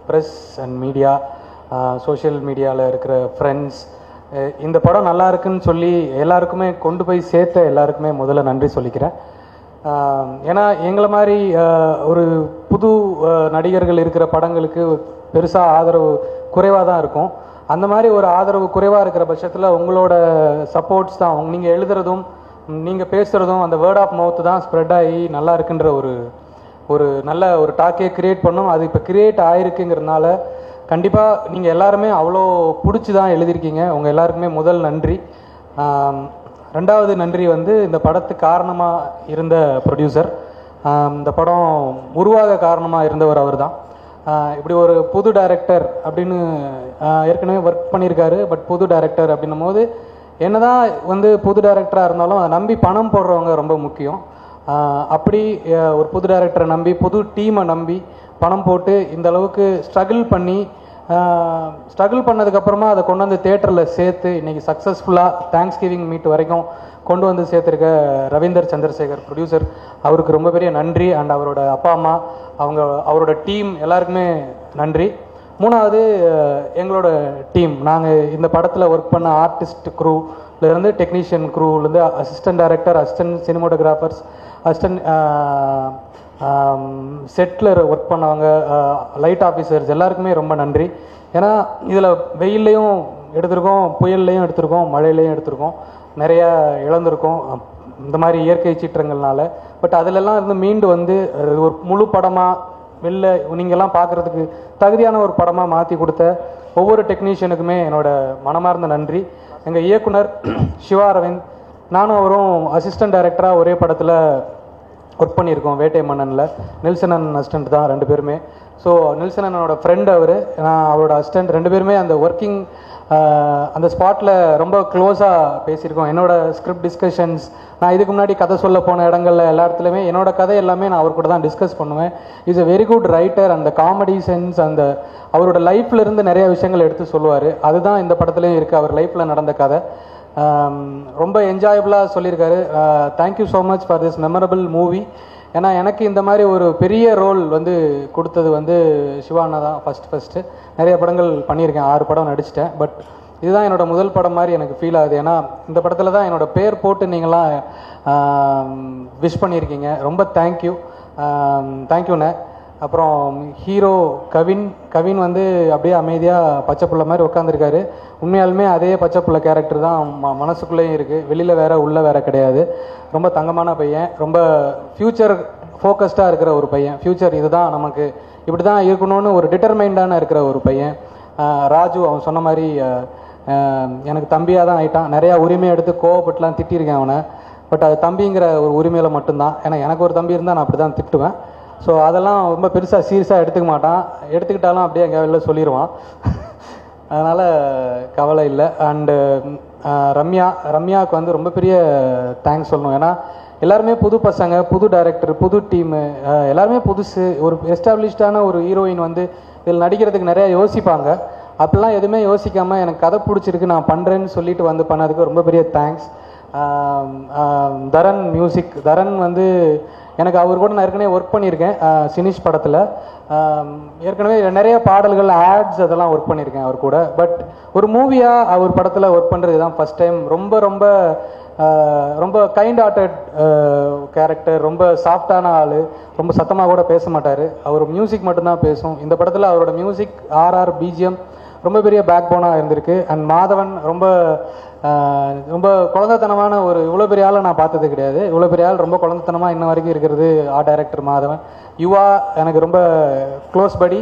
Press and media, social மீடியாவில் இருக்கிற friends, இந்த படம் நல்லா இருக்குன்னு சொல்லி எல்லாருக்குமே கொண்டு போய் சேர்த்த எல்லாருக்குமே முதல்ல நன்றி சொல்லிக்கிறேன். ஏன்னா எங்களை மாதிரி ஒரு புது நடிகர்கள் இருக்கிற படங்களுக்கு பெருசாக ஆதரவு குறைவாக தான் இருக்கும். அந்த மாதிரி ஒரு ஆதரவு குறைவாக இருக்கிற பட்சத்தில் உங்களோட சப்போர்ட்ஸ் தான், நீங்கள் எழுதுறதும் நீங்கள் பேசுகிறதும் அந்த வேர்ட் ஆஃப் மவுத் தான் ஸ்ப்ரெட் ஆகி நல்லா இருக்குன்ற ஒரு நல்ல ஒரு டாக்கே க்ரியேட் பண்ணும். அது இப்போ க்ரியேட் ஆகிருக்குங்கிறதுனால கண்டிப்பாக நீங்கள் எல்லாருமே அவ்வளோ பிடிச்சி தான் எழுதியிருக்கீங்க. உங்கள் எல்லாருக்குமே முதல் நன்றி. ரெண்டாவது நன்றி வந்து இந்த படத்துக்கு காரணமாக இருந்த ப்ரொடியூசர், இந்த படம் உருவாக காரணமாக இருந்தவர் அவர் தான். இப்படி ஒரு புது டைரக்டர் அப்படின்னு ஏற்கனவே ஒர்க் பண்ணியிருக்காரு. பட் புது டைரக்டர் அப்படின்னும் போது என்னதான் வந்து புது டைரக்டராக இருந்தாலும் அதை நம்பி பணம் போடுறவங்க ரொம்ப முக்கியம். அப்படி ஒரு புது டைரக்டரை நம்பி, புது டீமை நம்பி பணம் போட்டு இந்த அளவுக்கு ஸ்ட்ரகிள் பண்ணதுக்கப்புறமா அதை கொண்டு வந்து தேட்டரில் சேர்த்து இன்றைக்கி சக்ஸஸ்ஃபுல்லாக தேங்க்ஸ் கிவிங் மீட் வரைக்கும் கொண்டு வந்து சேர்த்துருக்க ரவீந்தர் சந்திரசேகர் ப்ரொடியூசர், அவருக்கு ரொம்ப பெரிய நன்றி. அண்ட் அவரோட அப்பா அம்மா, அவரோட டீம் எல்லாருக்குமே நன்றி. மூணாவது எங்களோட டீம், நாங்கள் இந்த படத்தில் ஒர்க் பண்ண ஆர்டிஸ்ட் க்ரூலேருந்து, டெக்னீஷியன் க்ரூலேருந்து, assistant director, assistant cinematographers, assistant செட்டில் ஒர்க் பண்ணவங்க, லைட் ஆஃபீஸர்ஸ் எல்லாருக்குமே ரொம்ப நன்றி. ஏன்னா இதில் வெயில்லையும் எடுத்திருக்கோம், புயல்லையும் எடுத்திருக்கோம், மழையிலையும் எடுத்திருக்கோம், நிறைய இழந்திருக்கோம் இந்த மாதிரி இயற்கை சீற்றங்கள்னால. பட் அதிலெல்லாம் இருந்து மீண்டு வந்து ஒரு முழு படமாக வெளில நீங்கள்லாம் பார்க்குறதுக்கு தகுதியான ஒரு படமாக மாற்றி கொடுத்த ஒவ்வொரு டெக்னீஷியனுக்குமே என்னோட மனமார்ந்த நன்றி. எங்கள் இயக்குனர் சிவா அரவிந்த், நானும் அவரும் அசிஸ்டன்ட் டைரக்டராக ஒரே படத்தில் ஒர்க் பண்ணியிருக்கோம், வேட்டை மன்னனில். நெல்சனன் அசிஸ்டண்ட் தான் ரெண்டு பேருமே. ஸோ நெல்சனனோட ஃப்ரெண்ட் அவர், நான் அவரோட அசிஸ்டண்ட். ரெண்டு பேருமே அந்த ஒர்க்கிங் அந்த ஸ்பாட்டில் ரொம்ப க்ளோஸாக பேசியிருக்கோம். என்னோடய ஸ்கிரிப்ட் டிஸ்கஷன்ஸ், நான் இதுக்கு முன்னாடி கதை சொல்ல போன இடங்களில் எல்லா இடத்துலையுமே என்னோட கதை எல்லாமே நான் அவர் கூட தான் டிஸ்கஸ் பண்ணுவேன். Is a very good writer. அந்த காமெடி சென்ஸ், அந்த அவரோட லைஃப்லேருந்து நிறைய விஷயங்கள் எடுத்து சொல்லுவார். அதுதான் இந்த படத்துலேயும் இருக்குது, அவர் லைஃப்பில் நடந்த கதை. ரொம்ப என்ஜாயபுளாக சொல்லியிருக்காரு. Thank you so much for this memorable movie. ஏன்னா எனக்கு இந்த மாதிரி ஒரு பெரிய ரோல் வந்து கொடுத்தது வந்து சிவானா தான் ஃபஸ்ட்டு. நிறைய படங்கள் பண்ணியிருக்கேன், 6 படம் நடிச்சிட்டேன். பட் இதுதான் என்னோடய முதல் படம் மாதிரி எனக்கு ஃபீல் ஆகுது. ஏன்னா இந்த படத்தில் தான் என்னோடய பேர் போட்டு நீங்களாம் விஷ் பண்ணியிருக்கீங்க. ரொம்ப தேங்க்யூண்ணே. அப்புறம் ஹீரோ கவின் வந்து அப்படியே அமைதியாக பச்சை புள்ள மாதிரி உட்காந்துருக்காரு. உண்மையாலுமே அதே பச்சை புள்ள கேரக்டர் தான் மனசுக்குள்ளேயும் இருக்குது, வெளியில் வேற உள்ள வேற கிடையாது. ரொம்ப தங்கமான பையன், ரொம்ப ஃப்யூச்சர் ஃபோக்கஸ்டாக இருக்கிற ஒரு பையன். ஃப்யூச்சர் இதுதான், நமக்கு இப்படி தான் இருக்கணும்னு ஒரு டிட்டர்மைண்டான இருக்கிற ஒரு பையன். ராஜு அவன் சொன்ன மாதிரி எனக்கு தம்பியாக தான் ஆகிட்டான். நிறையா உரிமையை எடுத்து கோவப்பட்டுலாம் திட்டிருக்கேன் அவனை. பட் அது தம்பிங்கிற ஒரு உரிமையில் மட்டும்தான். ஏன்னா எனக்கு ஒரு தம்பி இருந்தால் நான் அப்படி தான் திட்டுவேன். ஸோ அதெல்லாம் ரொம்ப பெருசாக சீரியஸாக எடுத்துக்க மாட்டான். எடுத்துக்கிட்டாலும் அப்படியே எங்கே வெளில சொல்லிடுவான். அதனால் கவலை இல்லை. அண்டு ரம்யாவுக்கு வந்து ரொம்ப பெரிய தேங்க்ஸ் சொல்லணும். ஏன்னா எல்லாருமே புது பசங்க, புது டைரக்டர், புது டீமு, எல்லாருமே புதுசு. ஒரு எஸ்டாப்ளிஷ்டான ஒரு ஹீரோயின் வந்து இதில் நடிக்கிறதுக்கு நிறையா யோசிப்பாங்க. அப்படிலாம் எதுவுமே யோசிக்காமல் எனக்கு கதை பிடிச்சிருக்கு நான் பண்ணுறேன்னு சொல்லிட்டு வந்து பண்ணதுக்கு ரொம்ப பெரிய தேங்க்ஸ். தரன் மியூசிக், தரன் வந்து எனக்கு அவர் கூட நான் ஏற்கனவே ஒர்க் பண்ணியிருக்கேன் சினிஷ் படத்தில். ஏற்கனவே நிறைய பாடல்கள், ஆட்ஸ் அதெல்லாம் ஒர்க் பண்ணியிருக்கேன் அவர் கூட. பட் ஒரு மூவியாக அவர் படத்தில் ஒர்க் பண்ணுறது தான் ஃபஸ்ட் டைம். ரொம்ப ரொம்ப ரொம்ப கைண்ட் ஹார்ட்டட் கேரக்டர், ரொம்ப சாஃப்டான ஆள், ரொம்ப சத்தமாக கூட பேச மாட்டார். அவர் மியூசிக் மட்டும்தான் பேசும். இந்த படத்தில் அவரோட மியூசிக், ஆர்ஆர், பிஜிஎம் ரொம்ப பெரிய பேக் போனாக இருந்திருக்கு. அண்ட் மாதவன் ரொம்ப ரொம்ப குழந்தைத்தனமான இவ்வளோ பெரிய ஆளை நான் பார்த்தது கிடையாது. இவ்வளோ பெரிய ஆள் ரொம்ப குழந்தைத்தனமாக இன்ன வரைக்கும் இருக்கிறது ஆர்ட் டைரக்டர் மாதவன். யுவா எனக்கு ரொம்ப க்ளோஸ் படி.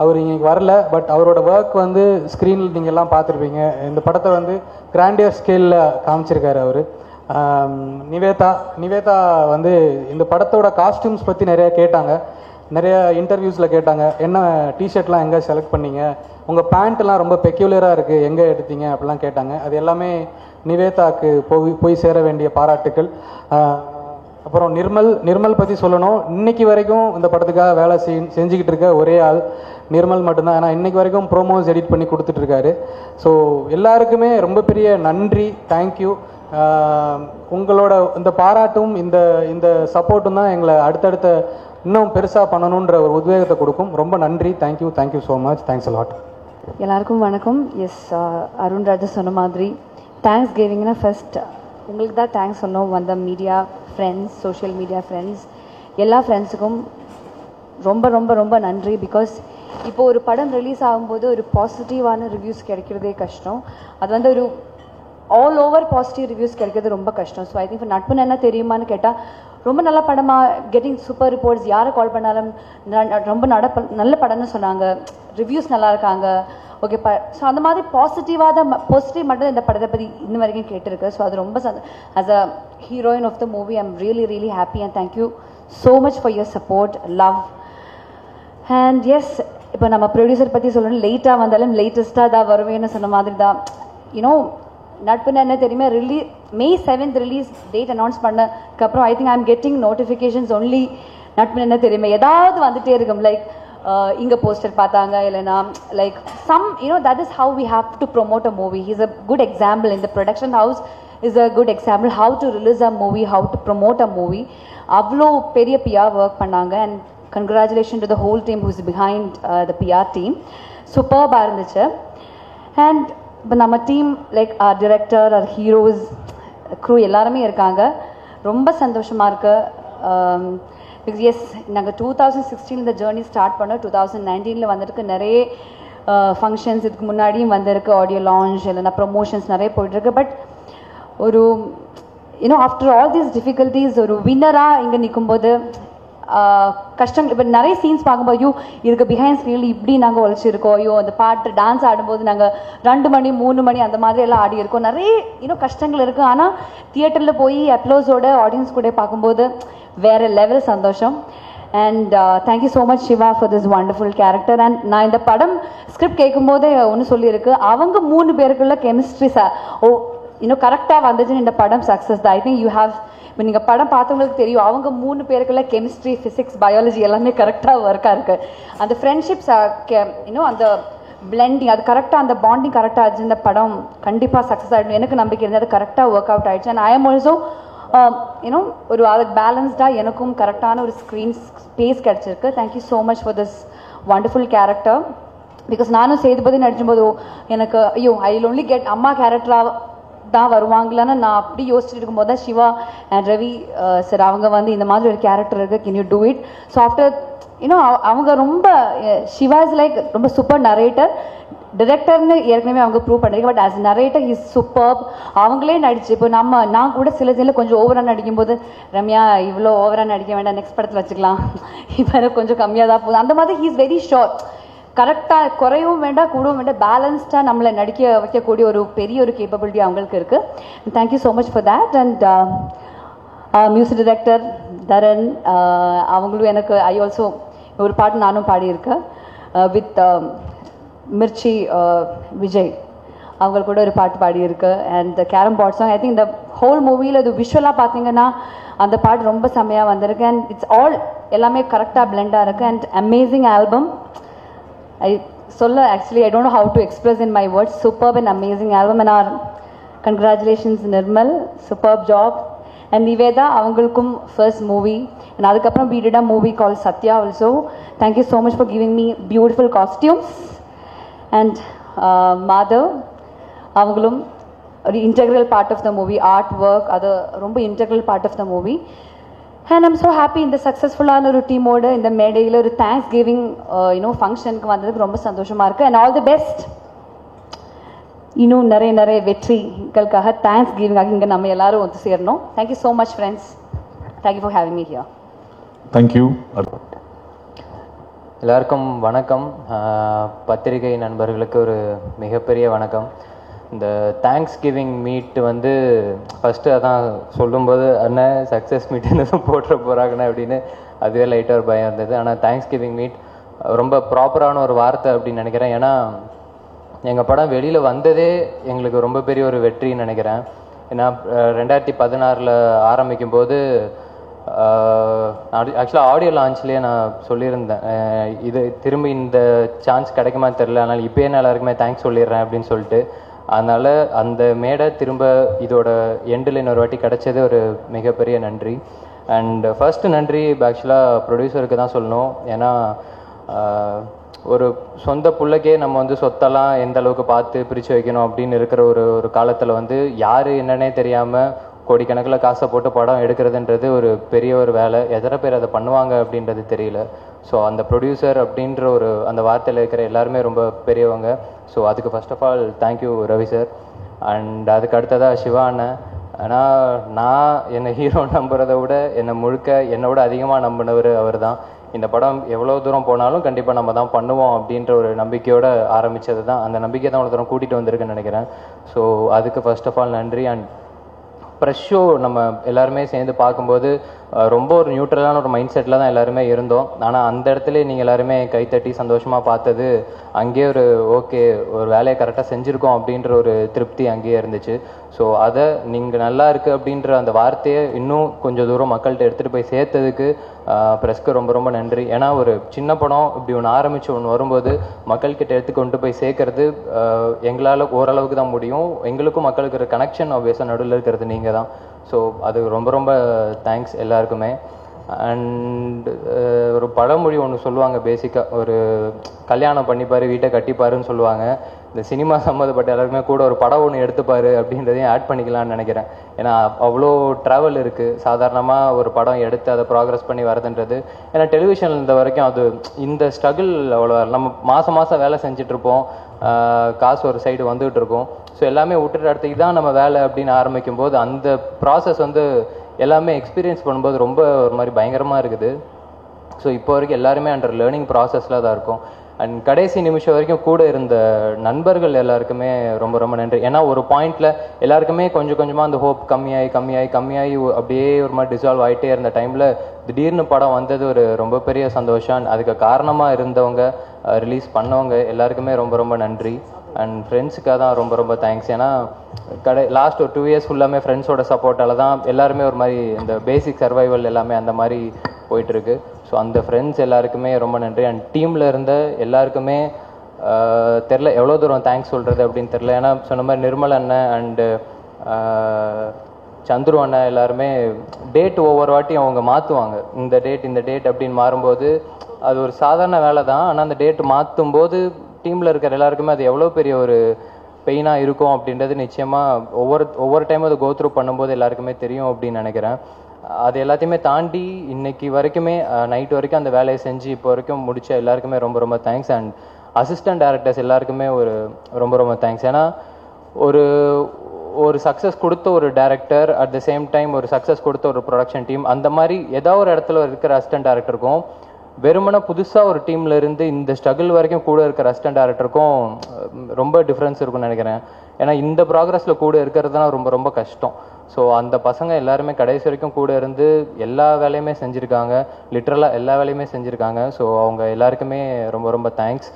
அவர் இன்றைக்கி வரல, பட் அவரோட ஒர்க் வந்து ஸ்க்ரீனில் நீங்கள் எல்லாம் பார்த்துருப்பீங்க. இந்த படத்தை வந்து கிராண்டியர் ஸ்கேலில் காமிச்சிருக்காரு அவர். நிவேதா வந்து இந்த படத்தோட காஸ்டியூம்ஸ் பற்றி நிறைய கேட்டாங்க, நிறைய இன்டர்வியூஸில் கேட்டாங்க. என்ன டிஷர்ட்லாம் எங்கே செலக்ட் பண்ணீங்க, உங்கள் பேண்ட்லாம் ரொம்ப பெக்யூலராக இருக்குது, எங்கே எடுத்தீங்க அப்படிலாம் கேட்டாங்க. அது எல்லாமே நிவேதாவுக்கு போய் சேர வேண்டிய பாராட்டுக்கள். அப்புறம் நிர்மல் பற்றி சொல்லணும். இன்றைக்கி வரைக்கும் இந்த படத்துக்காக வேலை செஞ்சுக்கிட்டு இருக்க ஒரே ஆள் நிர்மல் மட்டும்தான். ஏன்னா இன்றைக்கி வரைக்கும் ப்ரோமோஸ் எடிட் பண்ணி கொடுத்துட்ருக்காரு. ஸோ எல்லாருக்குமே ரொம்ப பெரிய நன்றி, தேங்க்யூ. உங்களோட இந்த பாராட்டும் இந்த சப்போர்ட்டும் தான் எங்களை அடுத்தடுத்த இன்னும் பெருசாக பண்ணணுன்ற ஒரு உத்வேகத்தை கொடுக்கும். ரொம்ப நன்றி. Thank you so much. Thanks a lot. எல்லாருக்கும் வணக்கம். எஸ், அருண் ராஜா சொன்ன மாதிரி தேங்க்ஸ் கிவிங்னா ஃபர்ஸ்ட் உங்களுக்கு தான் தேங்க்ஸ் சொன்னோம். வந்த media friends, social media friends, எல்லா ஃப்ரெண்ட்ஸுக்கும் ரொம்ப ரொம்ப ரொம்ப நன்றி. பிகாஸ் இப்போ ஒரு படம் ரிலீஸ் ஆகும்போது ஒரு பாசிட்டிவான ரிவ்யூஸ் கிடைக்கிறதே கஷ்டம். அது வந்து ஒரு ஆல் ஓவர் பாசிட்டிவ் ரிவ்யூஸ் கிடைக்கிறது ரொம்ப கஷ்டம். ஸோ ஐ திங்க் இப்போ நட்புன்னு என்ன தெரியுமான்னு கேட்டால் ரொம்ப நல்ல படமாக கெட்டிங் சூப்பர் ரிப்போர்ட்ஸ், யாரை கால் பண்ணாலும் ரொம்ப நல்ல படம்னு சொன்னாங்க, ரிவ்யூஸ் நல்லா இருக்காங்க. ஓகே, ஸோ அந்த மாதிரி பாசிட்டிவ் மட்டும் இந்த படத்தை பற்றி இன்ன வரைக்கும் கேட்டிருக்கு. ஸோ அது ரொம்ப as a heroine of the movie I am really happy and thank you so much for your support, love. And yes, இப்போ நம்ம ப்ரொடியூசர் பற்றி சொல்லணும், லேட்டாக வந்தாலும் லேட்டஸ்ட்டாக தான் வருவேன்னு சொன்ன மாதிரி தான். யூனோ நட்புன்னு என்ன தெரியுமா, May 7th release date announce பண்ணதுக்கப்புறம் I think I am getting notifications only நட்புன்னு என்ன தெரியுமா, ஏதாவது வந்துட்டே இருக்கும். லைக் இங்கே போஸ்டர் பார்த்தாங்க, இல்லைனா like some that is how we have to promote a movie. Is a good example. இந்த production house is a good example how to release a movie, how to promote a movie. அவ்வளோ பெரிய PR work பண்ணாங்க. And congratulations to the whole team who's behind the PR team. சூப்பர்பாக இருந்துச்சு. And இப்போ நம்ம team like director, heroes, crew எல்லாருமே இருக்காங்க. ரொம்ப சந்தோஷமாக இருக்குது. எஸ், நாங்கள் 2016 இந்த ஜேர்னி ஸ்டார்ட் பண்ணோம். 2019 வந்துருக்கு. நிறைய ஃபங்க்ஷன்ஸ் இதுக்கு முன்னாடியும் வந்திருக்கு, ஆடியோ லான்ச் இல்லைன்னா ப்ரொமோஷன்ஸ் நிறைய போயிட்டுருக்கு. பட் ஒரு ஆஃப்டர் ஆல் தீஸ் டிஃபிகல்ட்டிஸ் ஒரு வின்னராக இங்கே நிற்கும்போது கஷ்டங்கள், இப்போ நிறைய சீன்ஸ் பார்க்கும்போது ஐயோ இதுக்கு பிஹைண்ட் ஸ்க்ரீனில் இப்படி நாங்கள் உழைச்சிருக்கோம், ஐயோ அந்த பாட்டு டான்ஸ் ஆடும்போது நாங்கள் 2 மணி 3 மணி அந்த மாதிரி எல்லாம் ஆடி இருக்கோம். நிறைய கஷ்டங்கள் இருக்குது. ஆனால் தியேட்டரில் போய் அப்ளோஸோட ஆடியன்ஸ் கூட பார்க்கும்போது வேறு லெவல் சந்தோஷம். And thank you so much Siva for this wonderful character. And நான் இந்த படம் ஸ்கிரிப்ட் கேட்கும்போதே ஒன்று சொல்லியிருக்கு, அவங்க 3 பேருக்குள்ள கெமிஸ்ட்ரி இன்னும் கரெக்டாக வந்துச்சுன்னு இந்த படம் சக்ஸஸ் தான். ஐ திங்க் யூ ஹாவ், இப்போ நீங்கள் படம் பார்த்தவங்களுக்கு தெரியும், அவங்க 3 பேருக்குள்ள கெமிஸ்ட்ரி, ஃபிசிக்ஸ், பயாலஜி எல்லாமே கரெக்டாக ஒர்க்காக இருக்குது. அந்த ஃப்ரெண்ட்ஷிப்ஸ் அந்த பிளெண்டிங், அது கரெக்டாக, அந்த பாண்டிங் கரெக்டாக ஆச்சு. இந்த படம் கண்டிப்பாக சக்ஸஸ் ஆகிடும் எனக்கு நம்பிக்கை இருந்தது. அது கரெக்டாக ஒர்க் அவுட் ஆகிடுச்சு. அண்ட் ஐ எம் ஆல்சோ ஒரு அதுக்கு பேலன்ஸ்டாக எனக்கும் கரெக்டான ஒரு ஸ்க்ரீன் ஸ்பேஸ் கிடச்சிருக்கு. Thank you so much for this wonderful character. Because நானும் சேதுபதி நடிக்கும்போது எனக்கு ஐயோ ஐ வில் ஒன்லி கெட் அம்மா கேரக்டராக தான் வருவாங்களான்னு நான் அப்படி யோசிச்சுட்டு இருக்கும்போது தான் சிவா அண்ட் ரவி சார் அவங்க வந்து இந்த மாதிரி ஒரு கேரக்டர் இருக்குது, can you do it. So after அவங்க ரொம்ப சிவா இஸ் லைக் ரொம்ப சூப்பர் நரேட்டர். டிரெக்டர்னு ஏற்கனவே அவங்க ப்ரூவ் பண்ணிருக்கேன். But as narrator he's super. அவங்களே நடிச்சு இப்போ நான் கூட சில கொஞ்சம் ஓவராக நடிக்கும்போது ரம்யா இவ்வளோ ஓவராக நடிக்க வேண்டாம், நெக்ஸ்ட் படத்தில் வச்சுக்கலாம், இப்போ கொஞ்சம் கம்மியாக தான் போகுது, அந்த மாதிரி ஹீஸ் வெரி ஷோர். கரெக்டாக குறையவும் வேண்டாம் கூடவும் வேண்டாம், பேலன்ஸ்டாக நம்மளை நடிக்க வைக்கக்கூடிய ஒரு பெரிய ஒரு கேப்பபிலிட்டி அவங்களுக்கு இருக்குது. Thank you so much for that. And music director Dharan, அவங்களும் எனக்கு ஐ ஆல்சோ ஒரு பாட்டு நானும் பாடியிருக்கேன் வித் மிர்ச்சி விஜய், அவங்க கூட ஒரு பாட்டு பாடியிருக்கு. And carrom board song, I think இந்த ஹோல் மூவியில் இது விஷுவலாக பார்த்தீங்கன்னா அந்த பாட்டு ரொம்ப செம்மையாக வந்திருக்கு. அண்ட் இட்ஸ் ஆல் எல்லாமே கரெக்டாக பிளெண்டாக இருக்குது. And amazing album. Actually, I don't know how to express in my words. Superb and amazing album. And our congratulations, Nirmal. Superb job. And Niveda, avangalukkum first movie. And adukapram we did a movie called Satya also. Thank you so much for giving me beautiful costumes. And Madhav, avangalum integral part of the movie, artwork, other romba integral part of the movie. And I'm so happy in the successful team order in the மேடையில் ஒரு thanks giving ஃபங்க்ஷனுக்கு வந்ததுக்கு ரொம்ப சந்தோஷமாக இருக்குது. And all the best. இன்னும் நிறைய வெற்றிகளுக்காக thanks கிவிங்காக இங்கே நம்ம எல்லாரும் வந்து சேரணும். Thank you so much friends. Thank you for having me here. Thank you. எல்லாருக்கும் வணக்கம். பத்திரிகை நண்பர்களுக்கு ஒரு மிகப்பெரிய வணக்கம். இந்த தேங்க்ஸ் கிவிங் மீட் வந்து ஃபஸ்ட்டு அதான் சொல்லும்போது அண்ணன் சக்ஸஸ் மீட்டுன்னு தான் போட்டுற போகிறாங்கண்ணே அப்படின்னு அதுவே லைட்டாக ஒரு பயம் இருந்தது. ஆனால் தேங்க்ஸ் கிவிங் மீட் ரொம்ப ப்ராப்பரான ஒரு வார்த்தை அப்படின்னு நினைக்கிறேன். ஏன்னா எங்கள் படம் வெளியில் வந்ததே எங்களுக்கு ரொம்ப பெரிய ஒரு வெற்றின்னு நினைக்கிறேன். ஏன்னா 2016 ஆரம்பிக்கும் போது ஆக்சுவலாக ஆடியோ லான்ச்லேயே நான் சொல்லியிருந்தேன், இது திரும்பி இந்த சான்ஸ் கிடைக்குமான்னு தெரில, அதனால் இப்போயே நான் எல்லாருக்குமே தேங்க்ஸ் சொல்லிடுறேன் அப்படின்னு சொல்லிட்டு. அதனால் அந்த மேடை திரும்ப இதோட எண்டில் இன்னொரு வாட்டி கிடச்சது ஒரு மிகப்பெரிய நன்றி. அண்ட் ஃபர்ஸ்ட் நன்றி ஆக்சுவலாக ப்ரொடியூசருக்கு தான் சொல்லணும். ஏன்னா ஒரு சொந்த பிள்ளைக்கே நம்ம வந்து சொத்தெல்லாம் எந்த அளவுக்கு பார்த்து பிரித்து வைக்கணும் அப்படின்னு இருக்கிற ஒரு காலத்தில் வந்து யார் என்னன்னே தெரியாமல் கோடிக்கணக்கில் காசை போட்டு படம் எடுக்கிறதுன்றது ஒரு பெரிய ஒரு வேலை. எத்தனை பேர் அதை பண்ணுவாங்க அப்படின்றது தெரியல. ஸோ அந்த ப்ரொடியூசர் அப்படின்ற அந்த வார்த்தையில் இருக்கிற எல்லாருமே ரொம்ப பெரியவங்க. ஸோ அதுக்கு first of all thank you Ravi sir. And அதுக்கு அடுத்ததாக சிவா அண்ணன். ஆனால் நான் என்னை ஹீரோ நம்புறதை விட என்னை முழுக்க என்னோட அதிகமாக நம்பினவர் அவர் தான். இந்த படம் எவ்வளோ தூரம் போனாலும் கண்டிப்பாக நம்ம தான் பண்ணுவோம் அப்படின்ற ஒரு நம்பிக்கையோடு ஆரம்பித்தது தான். அந்த நம்பிக்கை தான் அவ்வளோ தூரம் கூட்டிகிட்டு வந்திருக்குன்னு நினைக்கிறேன். ஸோ அதுக்கு ஃபர்ஸ்ட் ஆஃப் ஆல் நன்றி. அண்ட் ப்ரெஷ் ஷோ நம்ம எல்லாருமே சேர்ந்து பார்க்கும்போது ரொம்ப ஒரு நியூட்ரலான ஒரு மைண்ட் செட்டில் தான் எல்லாருமே இருந்தோம். ஆனால் அந்த இடத்துல நீங்கள் எல்லாருமே கைத்தட்டி சந்தோஷமாக பார்த்தது அங்கேயே ஒரு ஓகே, ஒரு வேலையை கரெக்டாக செஞ்சுருக்கோம் அப்படின்ற ஒரு திருப்தி அங்கேயே இருந்துச்சு. ஸோ அதை நீங்கள் நல்லா இருக்குது அப்படின்ற அந்த வார்த்தையை இன்னும் கொஞ்சம் தூரம் மக்கள்கிட்ட எடுத்துகிட்டு போய் சேர்த்ததுக்கு ப்ரெஸ்க்கு ரொம்ப ரொம்ப நன்றி. ஏன்னா ஒரு சின்ன படம் இப்படி ஒன்று ஆரம்பித்து ஒன்று வரும்போது மக்கள்கிட்ட எடுத்து கொண்டு போய் சேர்க்கறது எங்களால் ஓரளவுக்கு தான் முடியும். எங்களுக்கும் மக்களுக்கு ஒரு கனெக்ஷன் ஆப்வியஸாக நடுவில் இருக்கிறது நீங்கள் தான். ஸோ அது ரொம்ப ரொம்ப தேங்க்ஸ் எல்லாருக்குமே. அண்ட் ஒரு பழமொழி ஒன்று சொல்லுவாங்க, பேசிக்காக ஒரு கல்யாணம் பண்ணிப்பார் வீட்டை கட்டிப்பாருன்னு சொல்லுவாங்க. இந்த சினிமா சம்மந்தப்பட்ட எல்லாருக்குமே கூட ஒரு படம் ஒன்று எடுத்துப்பார் அப்படின்றதையும் ஆட் பண்ணிக்கலான்னு நினைக்கிறேன். ஏன்னா அவ்வளோ ட்ராவல் இருக்குது. சாதாரணமாக ஒரு படம் எடுத்து அதை ப்ராக்ரஸ் பண்ணி வரதுன்றது, ஏன்னா டெலிவிஷன் இந்த வரைக்கும் அது இந்த ஸ்ட்ரகிள் அவ்வளோ நம்ம மாதம் வேலை செஞ்சிட்ருப்போம், காசு ஒரு சைடு வந்துகிட்டு இருக்கும். ஸோ எல்லாமே விட்டுட்டு அடுத்து இதான் நம்ம வேலை அப்படின்னு ஆரம்பிக்கும் போது அந்த ப்ராசஸ் வந்து எல்லாமே எக்ஸ்பீரியன்ஸ் பண்ணும்போது ரொம்ப ஒரு மாதிரி பயங்கரமாக இருக்குது. ஸோ இப்போ வரைக்கும் எல்லாருமே அண்டர் லேர்னிங் ப்ராசஸில் தான் இருக்கும். அண்ட் கடைசி நிமிஷம் வரைக்கும் கூட இருந்த நண்பர்கள் எல்லாருக்குமே ரொம்ப ரொம்ப நன்றி. ஏன்னா ஒரு பாயிண்டில் எல்லாருக்குமே கொஞ்சம் கொஞ்சமாக அந்த ஹோப் கம்மியாகி அப்படியே ஒரு மாதிரி டிசால்வ் ஆகிட்டே இருந்த டைமில் திடீர்னு படம் வந்தது ஒரு ரொம்ப பெரிய சந்தோஷம். அதுக்கு காரணமாக இருந்தவங்க, ரிலீஸ் பண்ணவங்க எல்லாருக்குமே ரொம்ப ரொம்ப நன்றி. அண்ட் ஃப்ரெண்ட்ஸுக்காக தான் ரொம்ப ரொம்ப தேங்க்ஸ். ஏன்னா லாஸ்ட் ஒரு 2 years ஃபுல்லாமே ஃப்ரெண்ட்ஸோட சப்போர்ட்டால் தான் எல்லாருமே ஒரு மாதிரி இந்த பேசிக் சர்வைவல் எல்லாமே அந்த மாதிரி போயிட்டுருக்கு. ஸோ அந்த ஃப்ரெண்ட்ஸ் எல்லாருக்குமே ரொம்ப நன்றி. அண்ட் டீமில் இருந்த எல்லாருக்குமே தெரில எவ்வளோ தூரம் தேங்க்ஸ் சொல்கிறது அப்படின்னு தெரில. ஏன்னா சொன்ன மாதிரி நிர்மல் அண்ணன் அண்டு சந்துரு அண்ணன் எல்லாருமே டேட் ஒவ்வொரு வாட்டியும் அவங்க மாற்றுவாங்க. இந்த டேட் அப்படின்னு மாறும்போது அது ஒரு சாதாரண வேலை தான். ஆனால் அந்த டேட் மாற்றும் போது டீமில் இருக்கிற எல்லாருக்குமே அது எவ்வளோ பெரிய ஒரு பெயினாக இருக்கும் அப்படின்றது நிச்சயமாக ஒவ்வொரு டைமும் அதை கோத்ரூ பண்ணும்போது எல்லாருக்குமே தெரியும் அப்படின்னு நினைக்கிறேன். அது எல்லாத்தையுமே தாண்டி இன்னைக்கு வரைக்குமே நைட் வரைக்கும் அந்த வேலையை செஞ்சு இப்போ வரைக்கும் முடிச்ச எல்லாருக்குமே ரொம்ப ரொம்ப தேங்க்ஸ். அண்ட் அசிஸ்டன்ட் டைரக்டர்ஸ் எல்லாருக்குமே ரொம்ப ரொம்ப தேங்க்ஸ். ஏன்னா ஒரு சக்ஸஸ் கொடுத்த ஒரு director, at the same time ஒரு சக்ஸஸ் கொடுத்த ஒரு ப்ரொடக்ஷன் டீம், அந்த மாதிரி ஏதாவது ஒரு இடத்துல இருக்கிற அசிஸ்டன்ட் டைரக்டருக்கும் வெறுமனே புதுசாக ஒரு டீமில் இருந்து இந்த ஸ்ட்ரகிள் வரைக்கும் கூட இருக்கிற அசிஸ்டன்ட் டைரக்டருக்கும் ரொம்ப டிஃப்ரென்ஸ் இருக்கும்னு நினைக்கிறேன். ஏன்னா இந்த ப்ராக்ரஸில் கூட இருக்கிறது தான் ரொம்ப ரொம்ப கஷ்டம். ஸோ அந்த பசங்க எல்லாருமே கடைசி வரைக்கும் கூட இருந்து எல்லா வேலையுமே செஞ்சுருக்காங்க, லிட்ரலாக எல்லா வேலையுமே செஞ்சுருக்காங்க. ஸோ அவங்க எல்லாருக்குமே ரொம்ப ரொம்ப thanks.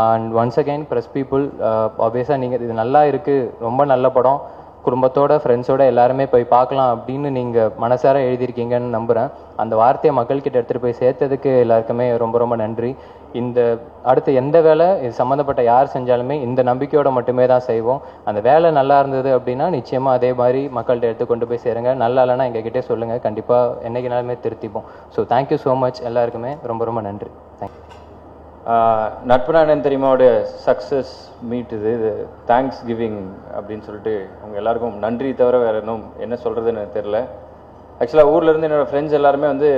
And once again press people, ஆப்வியஸாக நீங்கள் இது நல்லா இருக்குது, ரொம்ப நல்ல படம், குடும்பத்தோட ஃப்ரெண்ட்ஸோட எல்லாருமே போய் பார்க்கலாம் அப்படின்னு நீங்கள் மனசார எழுதியிருக்கீங்கன்னு நம்புகிறேன். அந்த வார்த்தையை மக்கள்கிட்ட எடுத்துகிட்டு போய் சேர்த்ததுக்கு எல்லாருக்குமே ரொம்ப ரொம்ப நன்றி. இந்த அடுத்து எந்த வேலை இது சம்மந்தப்பட்ட யார் செஞ்சாலுமே இந்த நம்பிக்கையோட மட்டுமே தான் செய்வோம். அந்த வேலை நல்லா இருந்தது அப்படின்னா நிச்சயமாக அதே மாதிரி மக்கள்கிட்ட எடுத்து கொண்டு போய் சேருங்க. நல்லா இல்லைன்னா எங்ககிட்டே சொல்லுங்கள், கண்டிப்பாக என்றைக்குனாலுமே திருத்திப்போம். ஸோ தேங்க்யூ ஸோ மச் எல்லாருக்குமே, ரொம்ப ரொம்ப நன்றி. தேங்க்யூ. நட்புனா என்னன்னு தெரியுமாவோட சக்ஸஸ் மீட் இது தேங்க்ஸ் கிவிங் அப்படின்னு சொல்லிட்டு அவங்க எல்லாருக்கும் நன்றி தவிர வேறு இன்னும் என்ன சொல்கிறதுன்னு எனக்கு தெரில. ஆக்சுவலாக ஊர்லேருந்து என்னோடய ஃப்ரெண்ட்ஸ் எல்லாருமே வந்து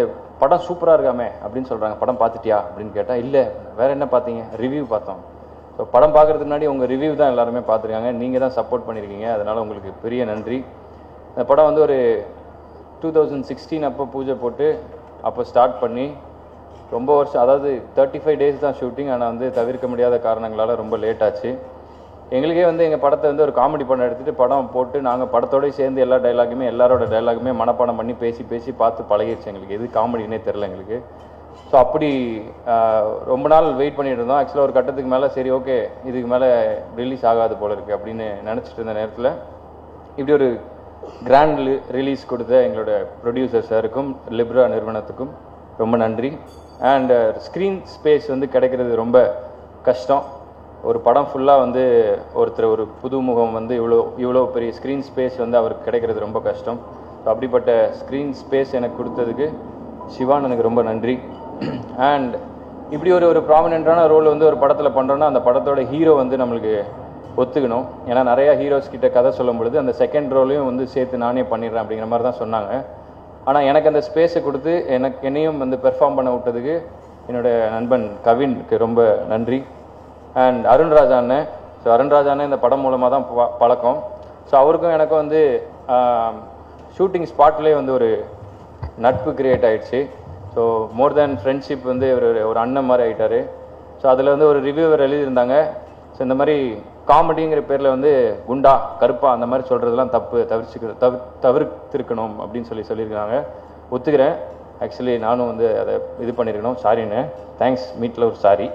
படம் சூப்பராக இருக்காமே அப்படின்னு சொல்கிறாங்க. படம் பார்த்துட்டியா அப்படின்னு கேட்டால் இல்லை, வேறு என்ன பார்த்தீங்க, ரிவ்யூ பார்த்தோம். ஸோ படம் பார்க்குறதுக்கு முன்னாடி உங்கள் ரிவ்யூ தான் எல்லாருமே பார்த்துருக்காங்க, நீங்கள் தான் சப்போர்ட் பண்ணியிருக்கீங்க, அதனால் உங்களுக்கு பெரிய நன்றி. இந்த படம் வந்து ஒரு 2016 அப்போ பூஜை போட்டு அப்போ ஸ்டார்ட் பண்ணி ரொம்ப வருஷம், அதாவது 35 days தான் ஷூட்டிங். ஆனால் வந்து தவிர்க்க முடியாத காரணங்களால் ரொம்ப லேட் ஆச்சு. எங்களுக்கே வந்து எங்கள் படத்தை வந்து ஒரு காமெடி படம் எடுத்துகிட்டு படம் போட்டு நாங்கள் படத்தோடய சேர்ந்து எல்லா டைலாகுமே எல்லாரோட டைலாகுமே மனப்பாடம் பண்ணி பேசி பார்த்து பழகிடுச்சு எங்களுக்கு. எது காமெடினே தெரில எங்களுக்கு. ஸோ அப்படி ரொம்ப நாள் வெயிட் பண்ணிட்டு இருந்தோம். ஆக்சுவலாக ஒரு கட்டத்துக்கு மேலே சரி ஓகே இதுக்கு மேலே ரிலீஸ் ஆகாது போல இருக்குது அப்படின்னு நினச்சிட்டு இருந்த நேரத்தில் இப்படி ஒரு கிராண்ட் ரிலீஸ் கொடுத்த எங்களோட ப்ரொடியூசர் சாருக்கும் லிப்ரா நிறுவனத்துக்கும் ரொம்ப நன்றி. அண்ட் ஸ்க்ரீன் ஸ்பேஸ் வந்து கிடைக்கிறது ரொம்ப கஷ்டம். ஒரு படம் ஃபுல்லாக வந்து ஒரு புது முகம் வந்து இவ்வளோ பெரிய ஸ்க்ரீன் ஸ்பேஸ் வந்து அவருக்கு கிடைக்கிறது ரொம்ப கஷ்டம். ஸோ அப்படிப்பட்ட ஸ்க்ரீன் ஸ்பேஸ் எனக்கு கொடுத்ததுக்கு சிவான் எனக்கு ரொம்ப நன்றி. அண்ட் இப்படி ஒரு ப்ராமினென்ட்டான ரோல் வந்து ஒரு படத்தில் பண்ணுறோன்னா அந்த படத்தோட ஹீரோ வந்து நம்மளுக்கு ஒத்துக்கணும். ஏன்னா நிறையா ஹீரோஸ் கிட்ட கதை சொல்லும் பொழுது அந்த செகண்ட் ரோலையும் வந்து சேர்த்து நானே பண்ணிடுறேன் அப்படிங்கிற மாதிரி தான் சொன்னாங்க. ஆனால் எனக்கு அந்த ஸ்பேஸை கொடுத்து என்னையும் வந்து பெர்ஃபார்ம் பண்ண விட்டதுக்கு என்னோடய நண்பன் கவினுக்கு ரொம்ப நன்றி. அண்ட் அருண்ராஜா அண்ணன். ஸோ அருண்ராஜா அண்ணன் இந்த படம் மூலமாக தான் பழக்கம். ஸோ அவருக்கும் எனக்கும் வந்து ஷூட்டிங் ஸ்பாட்லேயே வந்து ஒரு நட்பு கிரியேட் ஆகிடுச்சு. ஸோ மோர் தேன் ஃப்ரெண்ட்ஷிப் வந்து ஒரு அண்ணன் மாதிரி ஆகிட்டார். ஸோ அதில் வந்து ஒரு ரிவ்யூவர் எழுதியிருந்தாங்க. ஸோ இந்த மாதிரி காமெடிங்கிற பேரில் வந்து குண்டா கருப்பா அந்த மாதிரி சொல்கிறதுலாம் தவிர்த்திருக்கணும் அப்படின்னு சொல்லியிருக்காங்க. ஒத்துக்கிறேன். ஆக்சுவலி நானும் வந்து அதை இது பண்ணியிருக்கணும். சாரின்னு தேங்க்ஸ் மீட்டில் ஒரு sorry.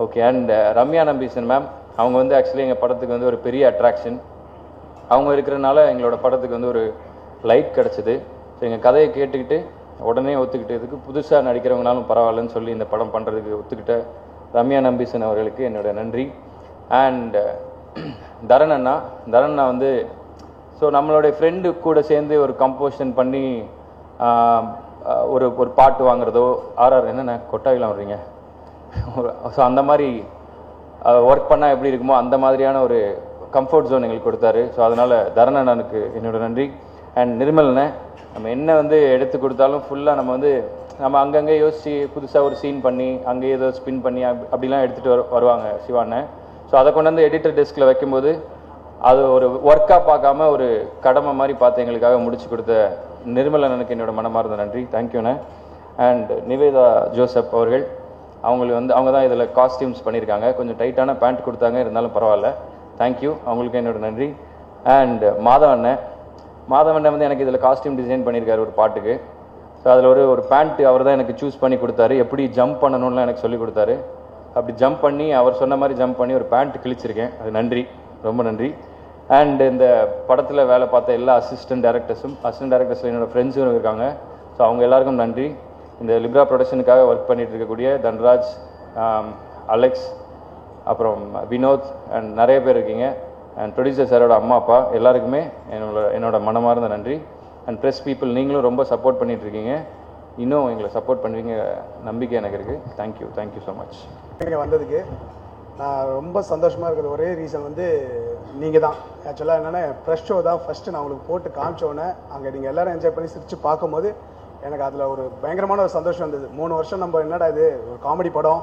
Okay. And Ramya Nambeesan ma'am, அவங்க வந்து ஆக்சுவலி எங்கள் படத்துக்கு வந்து ஒரு பெரிய அட்ராக்ஷன். அவங்க இருக்கிறனால எங்களோட படத்துக்கு வந்து ஒரு லைட் கிடச்சிது. ஸோ எங்கள் கதையை கேட்டுக்கிட்டு உடனே ஒத்துக்கிட்டதுக்கு புதுசாக நடிக்கிறவங்கனாலும் பரவாயில்லன்னு சொல்லி இந்த படம் பண்ணுறதுக்கு ஒத்துக்கிட்ட ரம்யா நம்பீசன் அவர்களுக்கு என்னோட நன்றி. அண்ட் தரன் அண்ணா வந்து ஸோ நம்மளுடைய ஃப்ரெண்டு கூட சேர்ந்து ஒரு கம்போசிஷன் பண்ணி ஒரு பாட்டு வாங்குறதோ என்னென்ன கொட்டாயிலாம் வர்றீங்க ஸோ அந்த மாதிரி ஒர்க் பண்ணால் எப்படி இருக்குமோ அந்த மாதிரியான ஒரு கம்ஃபர்ட் ஜோன் எங்களுக்கு கொடுத்தாரு. ஸோ அதனால் தரன் அண்ணனுக்கு என்னோட நன்றி. அண்ட் நிர்மல் அண்ணன், நம்ம என்ன வந்து எடுத்து கொடுத்தாலும் ஃபுல்லாக நம்ம அங்கங்கே யோசித்து புதுசாக ஒரு சீன் பண்ணி அங்கேயே ஏதோ ஸ்பின் பண்ணி அப்படிலாம் எடுத்துகிட்டு வருவாங்க சிவாண்ணன். ஸோ அதை கொண்டு வந்து எடிட்டர் டெஸ்கில் வைக்கும்போது அது ஒரு ஒர்க்காக பார்க்காம ஒரு கடமை மாதிரி பார்த்து எங்களுக்காக முடிச்சு கொடுத்த நிர்மல் அண்ணனுக்கு என்னோட மனமார்ந்த நன்றி. தேங்க்யூண்ணே. அண்ட் நிவேதா ஜோசப் அவர்கள், அவங்க தான் இதில் காஸ்டியூம்ஸ் பண்ணியிருக்காங்க. கொஞ்சம் டைட்டான பேண்ட் கொடுத்தாங்க, இருந்தாலும் பரவாயில்ல. தேங்க்யூ, அவங்களுக்கு என்னோட நன்றி. அண்ட் மாதவண்ணன் வந்து எனக்கு இதில் காஸ்டியூம் டிசைன் பண்ணியிருக்காரு ஒரு பாட்டுக்கு. ஸோ அதில் ஒரு பேண்ட் அவர் தான் எனக்கு சூஸ் பண்ணி கொடுத்தாரு. எப்படி ஜம்ப் பண்ணணும்லாம் எனக்கு சொல்லி கொடுத்தாரு. அப்படி ஜம்ப் பண்ணி அவர் சொன்ன மாதிரி ஜம்ப் பண்ணி ஒரு பேண்ட் கிழிச்சிருக்கேன். அது நன்றி, ரொம்ப நன்றி. அண்ட் இந்த படத்தில் வேலை பார்த்த எல்லா அசிஸ்டன்ட் டைரக்டர்ஸில் என்னோடய ஃப்ரெண்ட்ஸும் இருக்காங்க. ஸோ அவங்க எல்லாருக்கும் நன்றி. இந்த லிப்ரா ப்ரொடக்ஷனுக்காக ஒர்க் பண்ணிட்டு இருக்கக்கூடிய தன்ராஜ், அலெக்ஸ், அப்புறம் வினோத் அண்ட் நிறைய பேர் இருக்கீங்க. அண்ட் ப்ரொடியூசர் சாரோட அம்மா அப்பா எல்லாருக்குமே என்னோட மனமார்ந்த நன்றி. அண்ட் ப்ரெஸ் பீப்புள், நீங்களும் ரொம்ப சப்போர்ட் பண்ணிகிட்ருக்கீங்க. இன்னும் எங்களை சப்போர்ட் பண்ணுவீங்க நம்பிக்கை எனக்கு இருக்குது. Thank you so much. இங்கே வந்ததுக்கு நான் ரொம்ப சந்தோஷமாக இருக்கிற ஒரே ரீசன் வந்து நீங்கள் தான். ஆக்சுவலாக என்னென்னா ப்ரெஷ் ஷோ தான் ஃபஸ்ட்டு நான் உங்களுக்கு போட்டு காமிச்சோன்னே அங்கே நீங்கள் எல்லோரும் என்ஜாய் பண்ணி சிரித்து பார்க்கும்போது எனக்கு அதில் ஒரு பயங்கரமான ஒரு சந்தோஷம் வந்தது. 3 வருஷம் நம்ம என்னடா இது ஒரு காமெடி படம்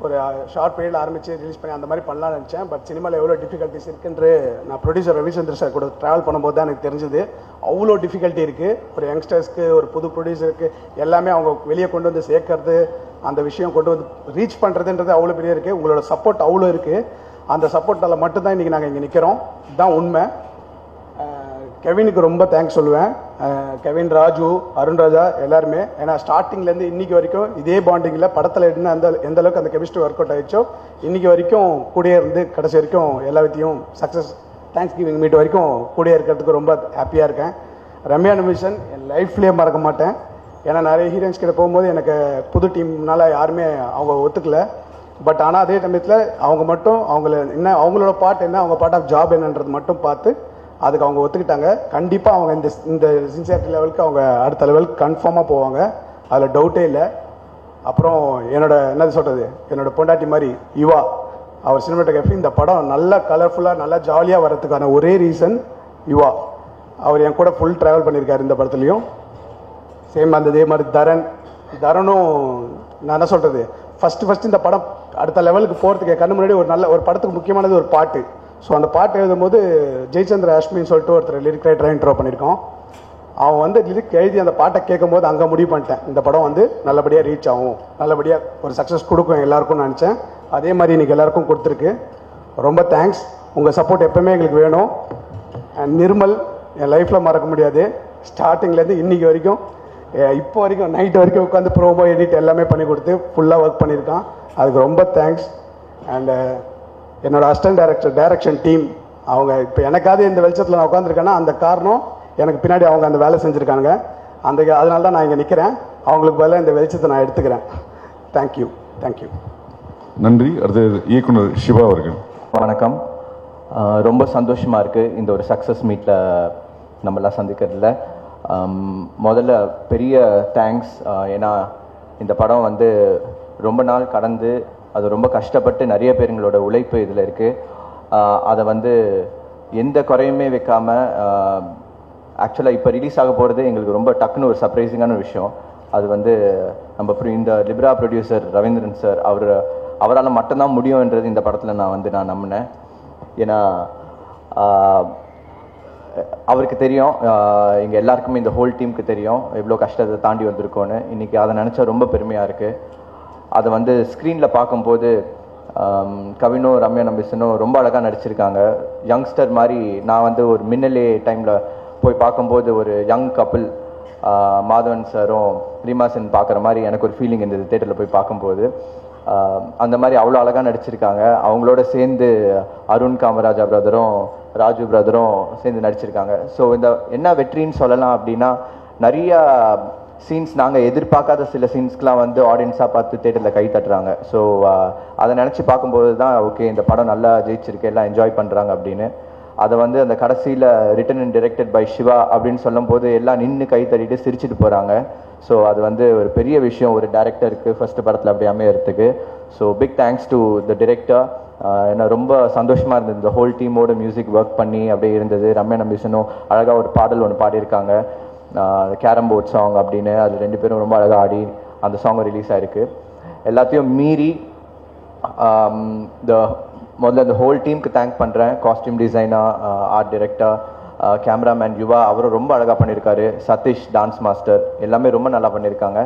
ஒரு ஷார்ட் பீரியடில் ஆரம்பித்து ரிலீஸ் பண்ணி அந்த மாதிரி பண்ணலாம்னு நினச்சேன். பட் சினிமாவில் எவ்வளோ டிஃபிகல்ட்டிஸ் இருக்குன்று நான் ப்ரொடியூசர் ரவிச்சந்திர சார் கூட ட்ராவல் பண்ணும்போது தான் எனக்கு தெரிஞ்சது. அவ்வளோ டிஃபிகல்ட்டி இருக்குது ஒரு யங்ஸ்டர்ஸ்க்கு, ஒரு புது ப்ரொடியூசருக்கு எல்லாமே அவங்க வெளியே கொண்டு வந்து சேர்க்கறது, அந்த விஷயம் கொண்டு வந்து ரீச் பண்ணுறதுன்றது அவ்வளோ பெரிய இருக்குது. உங்களோட சப்போர்ட் அவ்வளோ இருக்குது. அந்த சப்போர்ட்டால் மட்டும்தான் இன்றைக்கி நாங்கள் இங்கே நிற்கிறோம். இதுதான் உண்மை. கெவினுக்கு ரொம்ப தேங்க்ஸ் சொல்லுவேன். கெவின், ராஜு, அருண்ராஜா எல்லாருமே. ஏன்னா ஸ்டார்டிங்லேருந்து இன்றைக்கி வரைக்கும் இதே பாண்டிங்கில் படத்தில் என்ன எந்த அளவுக்கு அந்த கெமிஸ்ட்ரி ஒர்க் அவுட் ஆகிடுச்சோ இன்றைக்கி வரைக்கும் கூடயே இருந்து கடைசி வரைக்கும் எல்லா வித்தையும் சக்ஸஸ் தேங்க்ஸ் கிவிங் மீட் வரைக்கும் கூடயே இருக்கிறதுக்கு ரொம்ப ஹாப்பியாக இருக்கேன். ரம்யா நம்பீசன் என் லைஃப்லேயே மறக்க மாட்டேன். ஏன்னா நிறைய ஹீரோயின்ஸ் கிட்ட போகும்போது எனக்கு புது டீம்னால யாருமே அவங்க ஒத்துக்கல. பட் ஆனால் அதே சமயத்தில் அவங்க மட்டும் அவங்களோட பார்ட் என்ன, அவங்க பார்ட் ஆஃப் ஜாப் என்னன்றது மட்டும் பார்த்து அதுக்கு அவங்க ஒத்துக்கிட்டாங்க. கண்டிப்பாக அவங்க இந்த சின்சியாரிட்டி லெவலுக்கு அவங்க அடுத்த லெவலுக்கு கன்ஃபார்மாக போவாங்க, அதில் டவுட்டே இல்லை. அப்புறம் என்னோட பொண்டாட்டி மாதிரி யுவா, அவர் சினிமாட்டோகிராஃபி இந்த படம் நல்லா கலர்ஃபுல்லாக நல்லா ஜாலியாக வர்றதுக்கான ஒரே ரீசன் யுவா. அவர் என் கூட ஃபுல் ட்ராவல் பண்ணியிருக்காரு இந்த படத்துலையும். சேம் அதே மாதிரி தரனும் நான் என்ன சொல்கிறது, ஃபஸ்ட்டு இந்த படம் அடுத்த லெவலுக்கு போகிறதுக்கு கண்ணு முன்னாடி ஒரு படத்துக்கு முக்கியமானது ஒரு பாட்டு. ஸோ அந்த பாட்டு எழுதும்போது ஜெயச்சந்திர அஷ்மின்னு சொல்லிட்டு ஒருத்தர் லிரிக் ரைட்டராக இன்ட்ரோ பண்ணியிருக்கோம். அவன் லிரிக் எழுதி அந்த பாட்டை கேட்கும்போது அங்கே முடிவு பண்ணிட்டேன், இந்த படம் நல்லபடியாக ரீச் ஆகும், நல்லபடியாக ஒரு சக்ஸஸ் கொடுக்கும் எல்லாருக்கும் நினச்சேன். அதே மாதிரி இன்றைக்கி எல்லாருக்கும் கொடுத்துருக்கு. ரொம்ப தேங்க்ஸ். உங்கள் சப்போர்ட் எப்போவுமே எங்களுக்கு வேணும். அண்ட் நிர்மல் என் லைஃப்பில் மறக்க முடியாது. ஸ்டார்டிங்லேருந்து இன்றைக்கி வரைக்கும் இப்போ வரைக்கும் நைட் வரைக்கும் உட்காந்து ப்ரோமோ எடிட் எல்லாமே பண்ணி கொடுத்து ஃபுல்லாக ஒர்க் பண்ணியிருக்கான். அதுக்கு ரொம்ப தேங்க்ஸ். அண்டு என்னோடய அசிஸ்டன்ட் டைரக்ஷன் டீம், அவங்க இப்போ எனக்காவது இந்த வெளிச்சத்தில் நான் உட்காந்துருக்கேன்னா அந்த காரணம் எனக்கு பின்னாடி அவங்க அந்த வேலை செஞ்சுருக்காங்க. அதனால தான் நான் இங்கே நிற்கிறேன். அவங்களுக்கு பதிலாக இந்த வெளிச்சத்தை நான் எடுத்துக்கிறேன். தேங்க்யூ. நன்றி. அடுத்த இயக்குனர் சிவா அவர்கள். வணக்கம். ரொம்ப சந்தோஷமாக இருக்குது இந்த ஒரு சக்ஸஸ் மீட்டில் நம்மளாம் சந்திக்கிறதுல. முதல்ல பெரிய தேங்க்ஸ். ஏன்னா இந்த படம் வந்து ரொம்ப நாள் கடந்து அது ரொம்ப கஷ்டப்பட்டு நிறைய பேருங்களோட உழைப்பு இதில் இருக்குது. அதை வந்து எந்த குறையுமே வைக்காமல் ஆக்சுவலாக இப்போ ரிலீஸ் ஆக போகிறது எங்களுக்கு ரொம்ப டக்குன்னு ஒரு சர்ப்ரைசிங்கான ஒரு விஷயம். அது வந்து நம்ம இந்த லிப்ரா ப்ரொடியூசர் ரவீந்திரன் சார் அவரால் மட்டும்தான் முடியும்ன்றது இந்த படத்தில் நான் நம்பினேன். ஏன்னா அவருக்கு தெரியும், எங்கள் எல்லாருக்குமே இந்த ஹோல் டீமுக்கு தெரியும் எவ்வளோ கஷ்டத்தை தாண்டி வந்திருக்கோன்னு. இன்றைக்கி அதை நினச்சா ரொம்ப பெருமையாக இருக்குது. அதை வந்து ஸ்க்ரீனில் பார்க்கும்போது கவினோ ரம்யா நம்பிசனோ ரொம்ப அழகாக நடிச்சிருக்காங்க. யங்ஸ்டர் மாதிரி நான் வந்து ஒரு மின்னலே டைமில் போய் பார்க்கும்போது ஒரு யங் கப்பிள் மாதவன் சாரும் ரீமா சென் பார்க்குற மாதிரி எனக்கு ஒரு ஃபீலிங் இருந்தது தேட்டரில் போய் பார்க்கும்போது. அந்த மாதிரி அவ்வளோ அழகாக நடிச்சிருக்காங்க. அவங்களோட சேர்ந்து அருண் காமராஜா பிரதரும் ராஜு பிரதரும் சேர்ந்து நடிச்சிருக்காங்க. ஸோ இந்த என்ன வெற்றின்னு சொல்லலாம் அப்படின்னா, நிறையா சீன்ஸ் நாங்கள் எதிர்பார்க்காத சில சீன்ஸ்க்கெலாம் வந்து ஆடியன்ஸாக பார்த்து தேட்டரில் கை தட்டுறாங்க. ஸோ அதை நினச்சி பார்க்கும்போது தான் ஓகே இந்த படம் நல்லா ஜெயிச்சிருக்கு, எல்லாம் என்ஜாய் பண்ணுறாங்க அப்படின்னு. அதை வந்து அந்த கடைசியில் written and directed by Siva அப்படின்னு சொல்லும்போது எல்லாம் நின்று கை தட்டிட்டு சிரிச்சிட்டு போகிறாங்க. ஸோ அது வந்து ஒரு பெரிய விஷயம் ஒரு டேரக்டருக்கு ஃபர்ஸ்ட் படத்தில் அப்படி அமையறதுக்கு. So big thanks to the director. ஏன்னா ரொம்ப சந்தோஷமாக இருந்தது இந்த ஹோல் டீமோட மியூசிக் ஒர்க் பண்ணி அப்படியே இருந்தது. ரம்யா நம்பிசனும் அழகாக ஒரு பாடல் ஒன்று பாடியிருக்காங்க, கேரம் போர்ட் சாங் அப்படின்னு. அது 2 பேரும் ரொம்ப அழகாக ஆடி அந்த சாங் ரிலீஸ் ஆகிருக்கு. எல்லாத்தையும் மீறி முதல்ல இந்த ஹோல் டீமுக்கு தேங்க் பண்ணுறேன். Costume designer, art director, cameraman Yuva அவரும் ரொம்ப அழகாக பண்ணியிருக்காரு. சதீஷ் டான்ஸ் மாஸ்டர் எல்லாமே ரொம்ப நல்லா பண்ணியிருக்காங்க.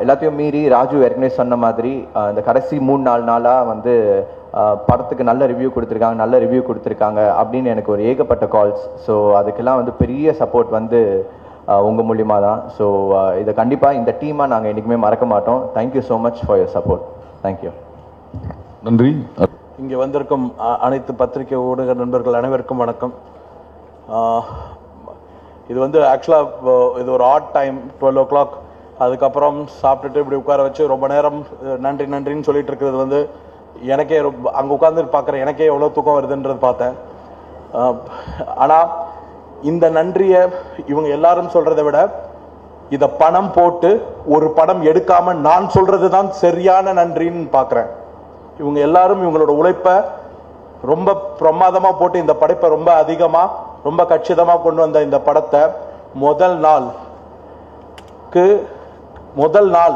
எல்லாத்தையும் மீறி ராஜு ஏற்கனவே சொன்ன மாதிரி இந்த கடைசி 3-4 நாளாக வந்து படத்துக்கு நல்ல ரிவ்யூ கொடுத்துருக்காங்க அப்படின்னு எனக்கு ஒரு ஏகப்பட்ட கால்ஸ். ஸோ அதுக்கெல்லாம் வந்து பெரிய சப்போர்ட் வந்து உங்கள் மூலியமாக தான். ஸோ இதை கண்டிப்பாக இந்த டீமாக நாங்கள் என்றைக்குமே மறக்க மாட்டோம். Thank you so much for your support. Thank you. நன்றி. இங்கே வந்திருக்கும் அனைத்து பத்திரிகை ஊடக நண்பர்கள் அனைவருக்கும் வணக்கம். இது வந்து ஆக்சுவலாக இது ஒரு ஆட் டைம் 12 o'clock. அதுக்கப்புறம் சாப்பிட்டுட்டு இப்படி உட்கார வச்சு ரொம்ப நேரம் நன்றின்னு சொல்லிட்டு இருக்கிறது வந்து எனக்கே அங்கே உட்கார்ந்து பார்க்குறேன் எனக்கே எவ்வளோ தூக்கம் வருதுன்றது பார்த்தேன். ஆனால் இந்த நன்றியை இவங்க எல்லாரும் சொல்றதை விட இதை பணம் போட்டு ஒரு படம் எடுக்காம நான் சொல்றது தான் சரியான நன்றின்னு பார்க்குறேன். இவங்க எல்லாரும் இவங்களோட உழைப்பை ரொம்ப பிரமாதமாக போட்டு இந்த படைப்பை ரொம்ப அதிகமாக ரொம்ப கச்சிதமாக கொண்டு வந்த இந்த படத்தை முதல் நாள்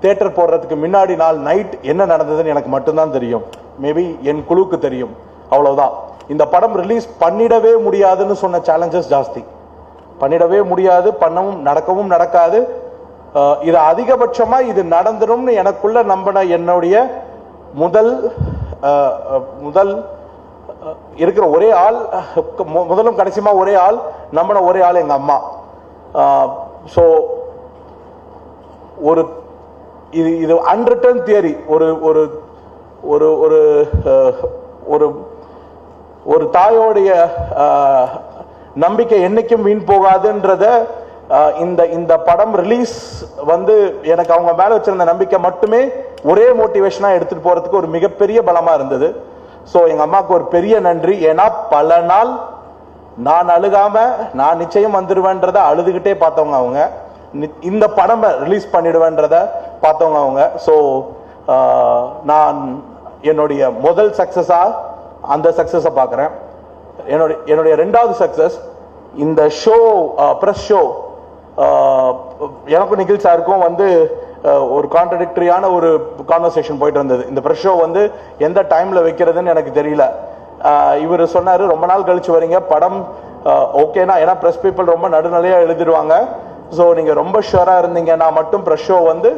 தியேட்டர் போடுறதுக்கு முன்னாடி நாள் நைட் என்ன நடந்ததுன்னு எனக்கு மட்டும்தான் தெரியும். மேபி என் குழுவுக்கு தெரியும், அவ்வளவுதான். இந்த படம் ரிலீஸ் பண்ணிடவே முடியாதுன்னு சொன்ன சேலஞ்சஸ் ஜாஸ்தி. பண்ணிடவே முடியாது, நடக்கவும் நடக்காது. இது அதிகபட்சமா இது நடந்துரும்னு எனக்குள்ள நம்பின என்னுடைய முதல் இருக்கிற ஒரே ஆள், முதலும் கடைசியமா ஒரே ஆள் நம்பின ஒரே ஆள் எங்க அம்மா. ஸோ ஒரு இது அன்ரிட்டன் தியரி. ஒரு ஒரு ஒரு ஒரு ஒரு தாயோடைய நம்பிக்கை என்னைக்கும் வீண் போகாதுன்றத இந்த படம் ரிலீஸ் வந்து எனக்கு அவங்க மேல வச்சிருந்த நம்பிக்கை மட்டுமே ஒரே மோட்டிவேஷனா எடுத்துட்டு போறதுக்கு ஒரு மிகப்பெரிய பலமா இருந்தது. ஸோ எங்க அம்மாவுக்கு ஒரு பெரிய நன்றி. ஏன்னா பல நாள் நான் அழுகாம நான் நிச்சயம் வந்துடுவேன்றத அழுதுகிட்டே பார்த்தவங்க அவங்க. இந்த படம் ரிலீஸ் பண்ணிடுவேன்றத பார்த்தவங்க அவங்க. ஸோ நான் என்னுடைய முதல் சக்சஸா அந்த சக்சஸை பார்க்குறேன். என்னுடைய 2வது சக்சஸ் இந்த ஷோ, ப்ரெஸ் ஷோ. எனக்கும் நிகில் சாருக்கும் வந்து ஒரு கான்ட்ரடிக்டரியான ஒரு கான்வர்சேஷன் போயிட்டு இருந்தது. இந்த ப்ரெஸ் ஷோ வந்து எந்த டைம்ல வைக்கிறதுன்னு எனக்கு தெரியல. இவர் சொன்னாரு ரொம்ப நாள் கழிச்சு வரீங்க, படம் ஓகேனா, ஏன்னா ப்ரெஸ் பீப்புள் ரொம்ப நடுநிலையா எழுதிடுவாங்க. ஸோ நீங்க ரொம்ப ஷுவரா இருந்தீங்கன்னா மட்டும் ப்ரெஸ் ஷோ வந்து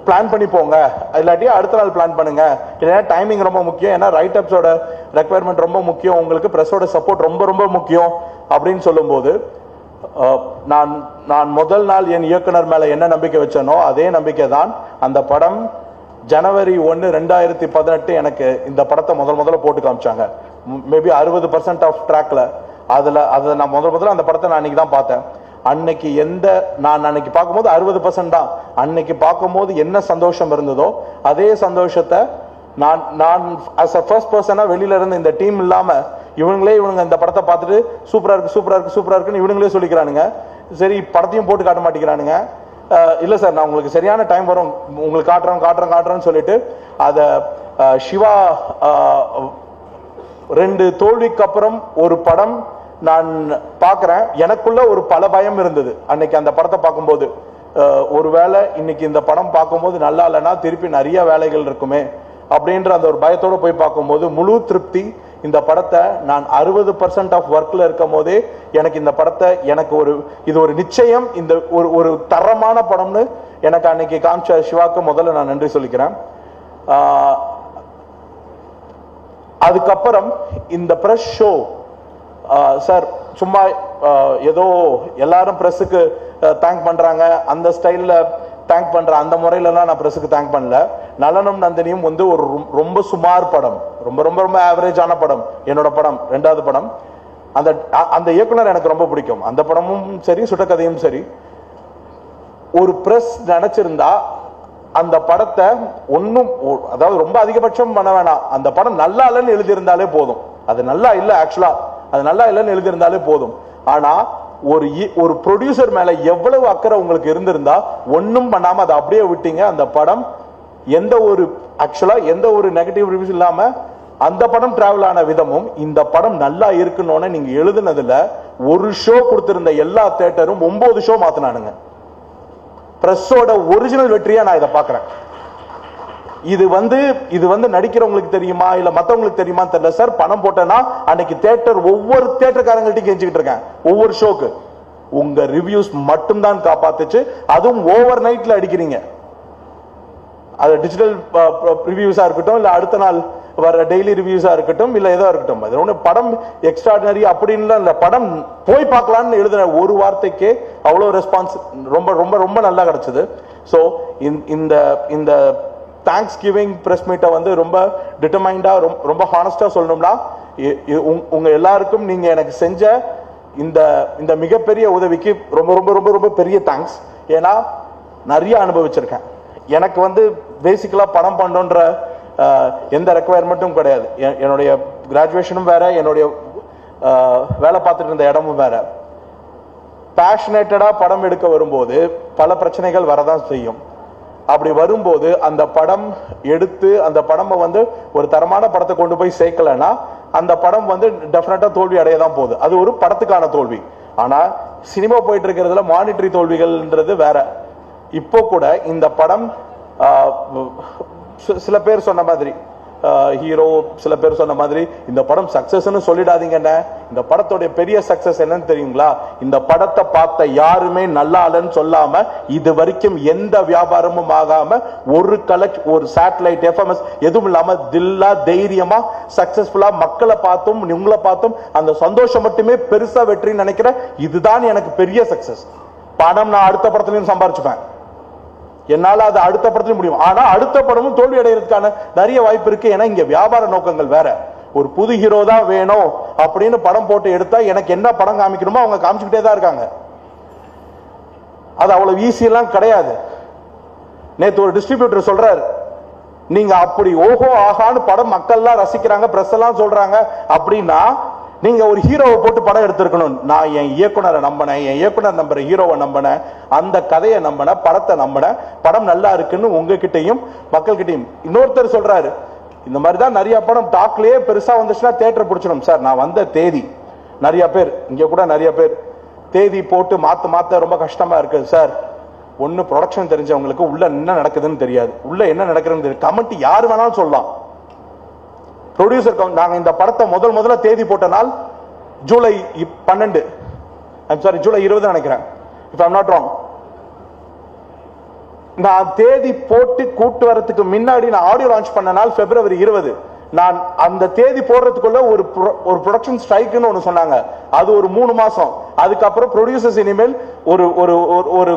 பிளான் பண்ணி போங்க, இல்லாட்டி அடுத்த நாள் பிளான் பண்ணுங்க. இல்லைன்னா டைமிங் ரொம்ப முக்கியம், ஏன்னா ரைட் அப்ஸோட ரெக்குவயர்மெண்ட் ரொம்ப முக்கியம், உங்களுக்கு ப்ரெஸ்ஸோட சப்போர்ட் ரொம்ப ரொம்ப முக்கியம் அப்படின்னு சொல்லும்போது நான் முதல் நாள் என் இயக்குனர் மேல என்ன நம்பிக்கை வச்சனோ அதே நம்பிக்கை தான். அந்த படம் ஜனவரி 1, 2018 எனக்கு இந்த படத்தை முதல்ல போட்டு காமிச்சாங்க. மேபி 60% ஆஃப் ட்ராக்ல அதை நான் முதல்ல அந்த படத்தை நான் அன்னைக்கு தான் பார்த்தேன். அன்னைக்கு நான் அன்னைக்கு பார்க்கும்போது 60% தான். அன்னைக்கு பார்க்கும்போது என்ன சந்தோஷம் இருந்ததோ அதே சந்தோஷத்தை நான் as a first person வெளியில இருந்து இந்த டீம் இல்லாம இவனுங்க இந்த படத்தை பார்த்துட்டு சூப்பரா இருக்கு சூப்பரா இருக்கு சூப்பரா இருக்குன்னு இவனுங்களே சொல்லிக்கிறானுங்க. சரி படத்தையும் போட்டு காட்ட மாட்டேங்கிறானுங்க. இல்ல சார் நான் உங்களுக்கு சரியான டைம் வரும் உங்களுக்கு காட்டுறேன்னு சொல்லிட்டு அதை சிவா 2 தோல்விக்கு அப்புறம் ஒரு படம் நான் பார்க்கிறேன். எனக்குள்ள ஒரு பல பயம் இருந்தது அன்னைக்கு அந்த படத்தை பார்க்கும்போது. ஒருவேளை இன்னைக்கு இந்த படம் பார்க்கும்போது நல்லா இல்லைன்னா திருப்பி நிறைய வேலைகள் இருக்குமே அப்படின்ற அந்த ஒரு பயத்தோட போய் பார்க்கும்போது முழு திருப்தி. இந்த படத்தை நான் 60% ஆஃப் ஒர்க்ல இருக்கும் போதே எனக்கு இந்த படத்தை இது ஒரு நிச்சயம் இந்த ஒரு தரமான படம்னு எனக்கு அன்னைக்கு காமிச்ச சிவாக்கு முதல்ல நான் நன்றி சொல்லிக்கிறேன். அதுக்கப்புறம் இந்த பிரஸ் ஷோ சார் சும்மா ஏதோ எல்லாரும் பிரஸுக்கு தேங்க் பண்றாங்க அந்த ஸ்டைல்ல தேங்க் பண்ற அந்த முறையிலலாம் நான் பிரஸுக்கு தேங்க் பண்ணல. நலனும் நந்தினியும் வந்து ஒரு ரொம்ப சுமார் படம், ரொம்ப ரொம்ப ரொம்ப ஆவரேஜான படம். என்னோட படம் 2வது படம். அந்த இயக்குனர் எனக்கு ரொம்ப பிடிக்கும். அந்த படமும் சரி சுட்டக்கதையும் சரி. ஒரு பிரஸ் நினைச்சிருந்தா அந்த படத்தை ஒன்னும் அதாவது ரொம்ப அதிகபட்சம் பண்ண வேணாம். அந்த படம் நல்லா இல்லைன்னு எழுதியிருந்தாலே போதும். அது நல்லா இல்லை ஆக்சுவலா அது நல்லா இல்லைன்னு எழுதியிருந்தாலே போதும். ஆனா ஒரு ப்ரொடியூசர் மேல எவ்வளவு அக்கறை உங்களுக்கு இருந்திருந்தா ஒன்னும் பண்ணாம அதை அப்படியே விட்டீங்க. அந்த படம் எந்த ஒரு நெகட்டிவ் ரிவ்யூஸ் இல்லாம அந்த படம் டிராவல் ஆன விதமும் இந்த படம் நல்லா இருக்குன்னு நீங்க எழுதுனதுல ஒரு ஷோ கொடுத்திருந்த எல்லா தியேட்டரும் 9 ஷோ மாத்தினானுங்க. பிரஸோட ஒரிஜினல் வெற்றியா நான் இதை பாக்குறேன். இது வந்து நடிக்கிறவங்களுக்கு தெரியுமா இல்ல மத்தவங்களுக்கு தெரியுமா தெரியல சார். பணம் போட்டேன்னா அன்னைக்கு தியேட்டர் ஒவ்வொரு தியேட்டர்காரங்கள்ட்ட கெஞ்சிக்கிட்டு இருக்கேன். ஒவ்வொரு ஷோக்கு உங்க ரிவ்யூஸ் மட்டும்தான் காப்பாத்துச்சு. அதுவும் ஓவர் நைட்ல அடிக்கிறீங்க. அது டிஜிட்டல் ரிவ்யூஸா இருக்கட்டும் இல்ல அடுத்த நாள் வர டெய்லி ரிவ்யூஸா இருக்கட்டும் இல்ல ஏதோ இருக்கட்டும். அது ஒண்ணு படம் எக்ஸ்ட்ராடினரி அப்படின்னு இல்ல. படம் போய் பார்க்கலாம்னு எழுதுன ஒரு வார்த்தைக்கே அவ்வளவு ரெஸ்பான்ஸ் ரொம்ப ரொம்ப ரொம்ப நல்லா கிடைச்சது. ஸோ இந்த தேங்க்ஸ் கிவிங் பிரஸ் மீட்டை வந்து ரொம்ப டிட்டர்மைண்டா ரொம்ப ஹானஸ்டா சொல்லணும்னா உங்க எல்லாருக்கும் நீங்க எனக்கு செஞ்ச இந்த மிகப்பெரிய உதவிக்கு ரொம்ப ரொம்ப ரொம்ப ரொம்ப பெரிய தேங்க்ஸ். ஏன்னா நிறைய அனுபவிச்சிருக்கேன். எனக்கு வந்து பேசிக்கலா படம் பண்ணோன்ற எந்த ரெக்குவயர்மெண்ட்டும் கிடையாது. என்னுடைய கிராஜுவேஷனும் வேற, என்னுடைய வேலை பார்த்துட்டு இருந்த இடமும் வேற. பேஷனேட்டடா படம் எடுக்க வரும்போது பல பிரச்சனைகள் வரதான் செய்யும். அப்படி வரும்போது அந்த படம் எடுத்து அந்த படம் வந்து ஒரு தரமான படத்தை கொண்டு போய் சேர்க்கலன்னா அந்த படம் வந்து டெஃபினட்டா தோல்வி அடைய தான் போகுது. அது ஒரு படத்துக்கான தோல்வி. ஆனா சினிமா போயிட்டு இருக்கிறதுல மானிட்டரி தோல்விகள்ன்றது வேற. இப்போ கூட இந்த படம் சில பேர் சொன்ன மாதிரி ஹீரோ சில பேர் சொன்ன மாதிரி இந்த படம் சக்சஸ்ன்னு சொல்லிடாதீங்கன்னு. இந்த படத்தோட பெரிய சக்சஸ் என்னன்னு தெரியுங்களா? இந்த படத்தை பார்த்த யாருமே நல்லா இல்லைன்னு சொல்லாம இது வரைக்கும் எந்த வியாபாரமும் ஆகாம ஒரு சேட்டலைட் எஃப்எம்எஸ் எதுவும் இல்லாம தில்லா தைரியமா சக்சஸ்ஃபுல்லா மக்களை பார்த்தும் உங்களை பார்த்தும் அந்த சந்தோஷம் மட்டுமே பெருசா வெற்றின்னு நினைக்கிறேன். இதுதான் எனக்கு பெரிய சக்சஸ். படம் நான் அடுத்த படத்துலயும் சம்பாரிச்சுப்பேன். என்னால அது அடுத்த படத்துல முடியும். ஆனா அடுத்த படமும் தோல்வி அடைகிறதுக்கான நிறைய வாய்ப்பு இருக்கு. ஏன்னா இங்க வியாபார நோக்கங்கள் வேற. ஒரு புது ஹீரோ தான் வேணும் அப்படின்னு படம் போட்டு எடுத்தா எனக்கு என்ன படம் காமிக்கணுமோ அவங்க காமிச்சுக்கிட்டே தான் இருக்காங்க. அது அவ்வளவு ஈஸி எல்லாம் கிடையாது. நேத்து ஒரு டிஸ்ட்ரிபியூட்டர் சொல்றாரு, நீங்க அப்படி ஓஹோ ஆகான்னு படம் மக்கள்லாம் ரசிக்கிறாங்க, பிரஸ் எல்லாம் சொல்றாங்க அப்படின்னா நீங்க ஒரு ஹீரோவை போட்டு படம் எடுத்திருக்கணும். நான் என் இயக்குனரை நம்பினேன், என் இயக்குனர் நம்புற ஹீரோவை நம்பினேன், அந்த கதையை நம்பினேன், படத்தை நம்பினேன், படம் நல்லா இருக்குன்னு உங்ககிட்டையும் மக்கள்கிட்டையும். இன்னொருத்தர் சொல்றாரு, இந்த மாதிரிதான் நிறைய படம் டாக்லயே பெருசா வந்துச்சுன்னா தியேட்டர் பிடிச்சிடும் சார். நான் வந்த தேதி நிறைய பேர் இங்க கூட நிறைய பேர் தேதி போட்டு மாத்த ரொம்ப கஷ்டமா இருக்கு சார். ஒன்னு ப்ரொடக்ஷன் தெரிஞ்சவங்களுக்கு உள்ள என்ன நடக்குதுன்னு தெரியாது, உள்ள என்ன நடக்குதுன்னு தெரியும். கமெண்ட் யாரு வேணாலும் சொல்லலாம். ப்ரொடியூசர் நாங்க இந்த படத்தை முதல்ல தேதி போட்ட நாள் ஜூலை 12, ஜூலை 20 நினைக்கிறேன், இஃப் ஐம் நாட் ராங். நான் தேதி போட்டு கூட்டு வரதுக்கு முன்னாடி நான் ஆடியோ லான்ச் பண்ண நாள் பிப்ரவரி 20. நான் அந்த தேதி போடுறதுக்குள்ள ஒரு ப்ரொடக்ஷன் ஸ்ட்ரைக்னு ஒன்று சொன்னாங்க. அது ஒரு 3 மாசம். அதுக்கப்புறம் ப்ரொடியூசர்ஸ் இனிமேல் ஒரு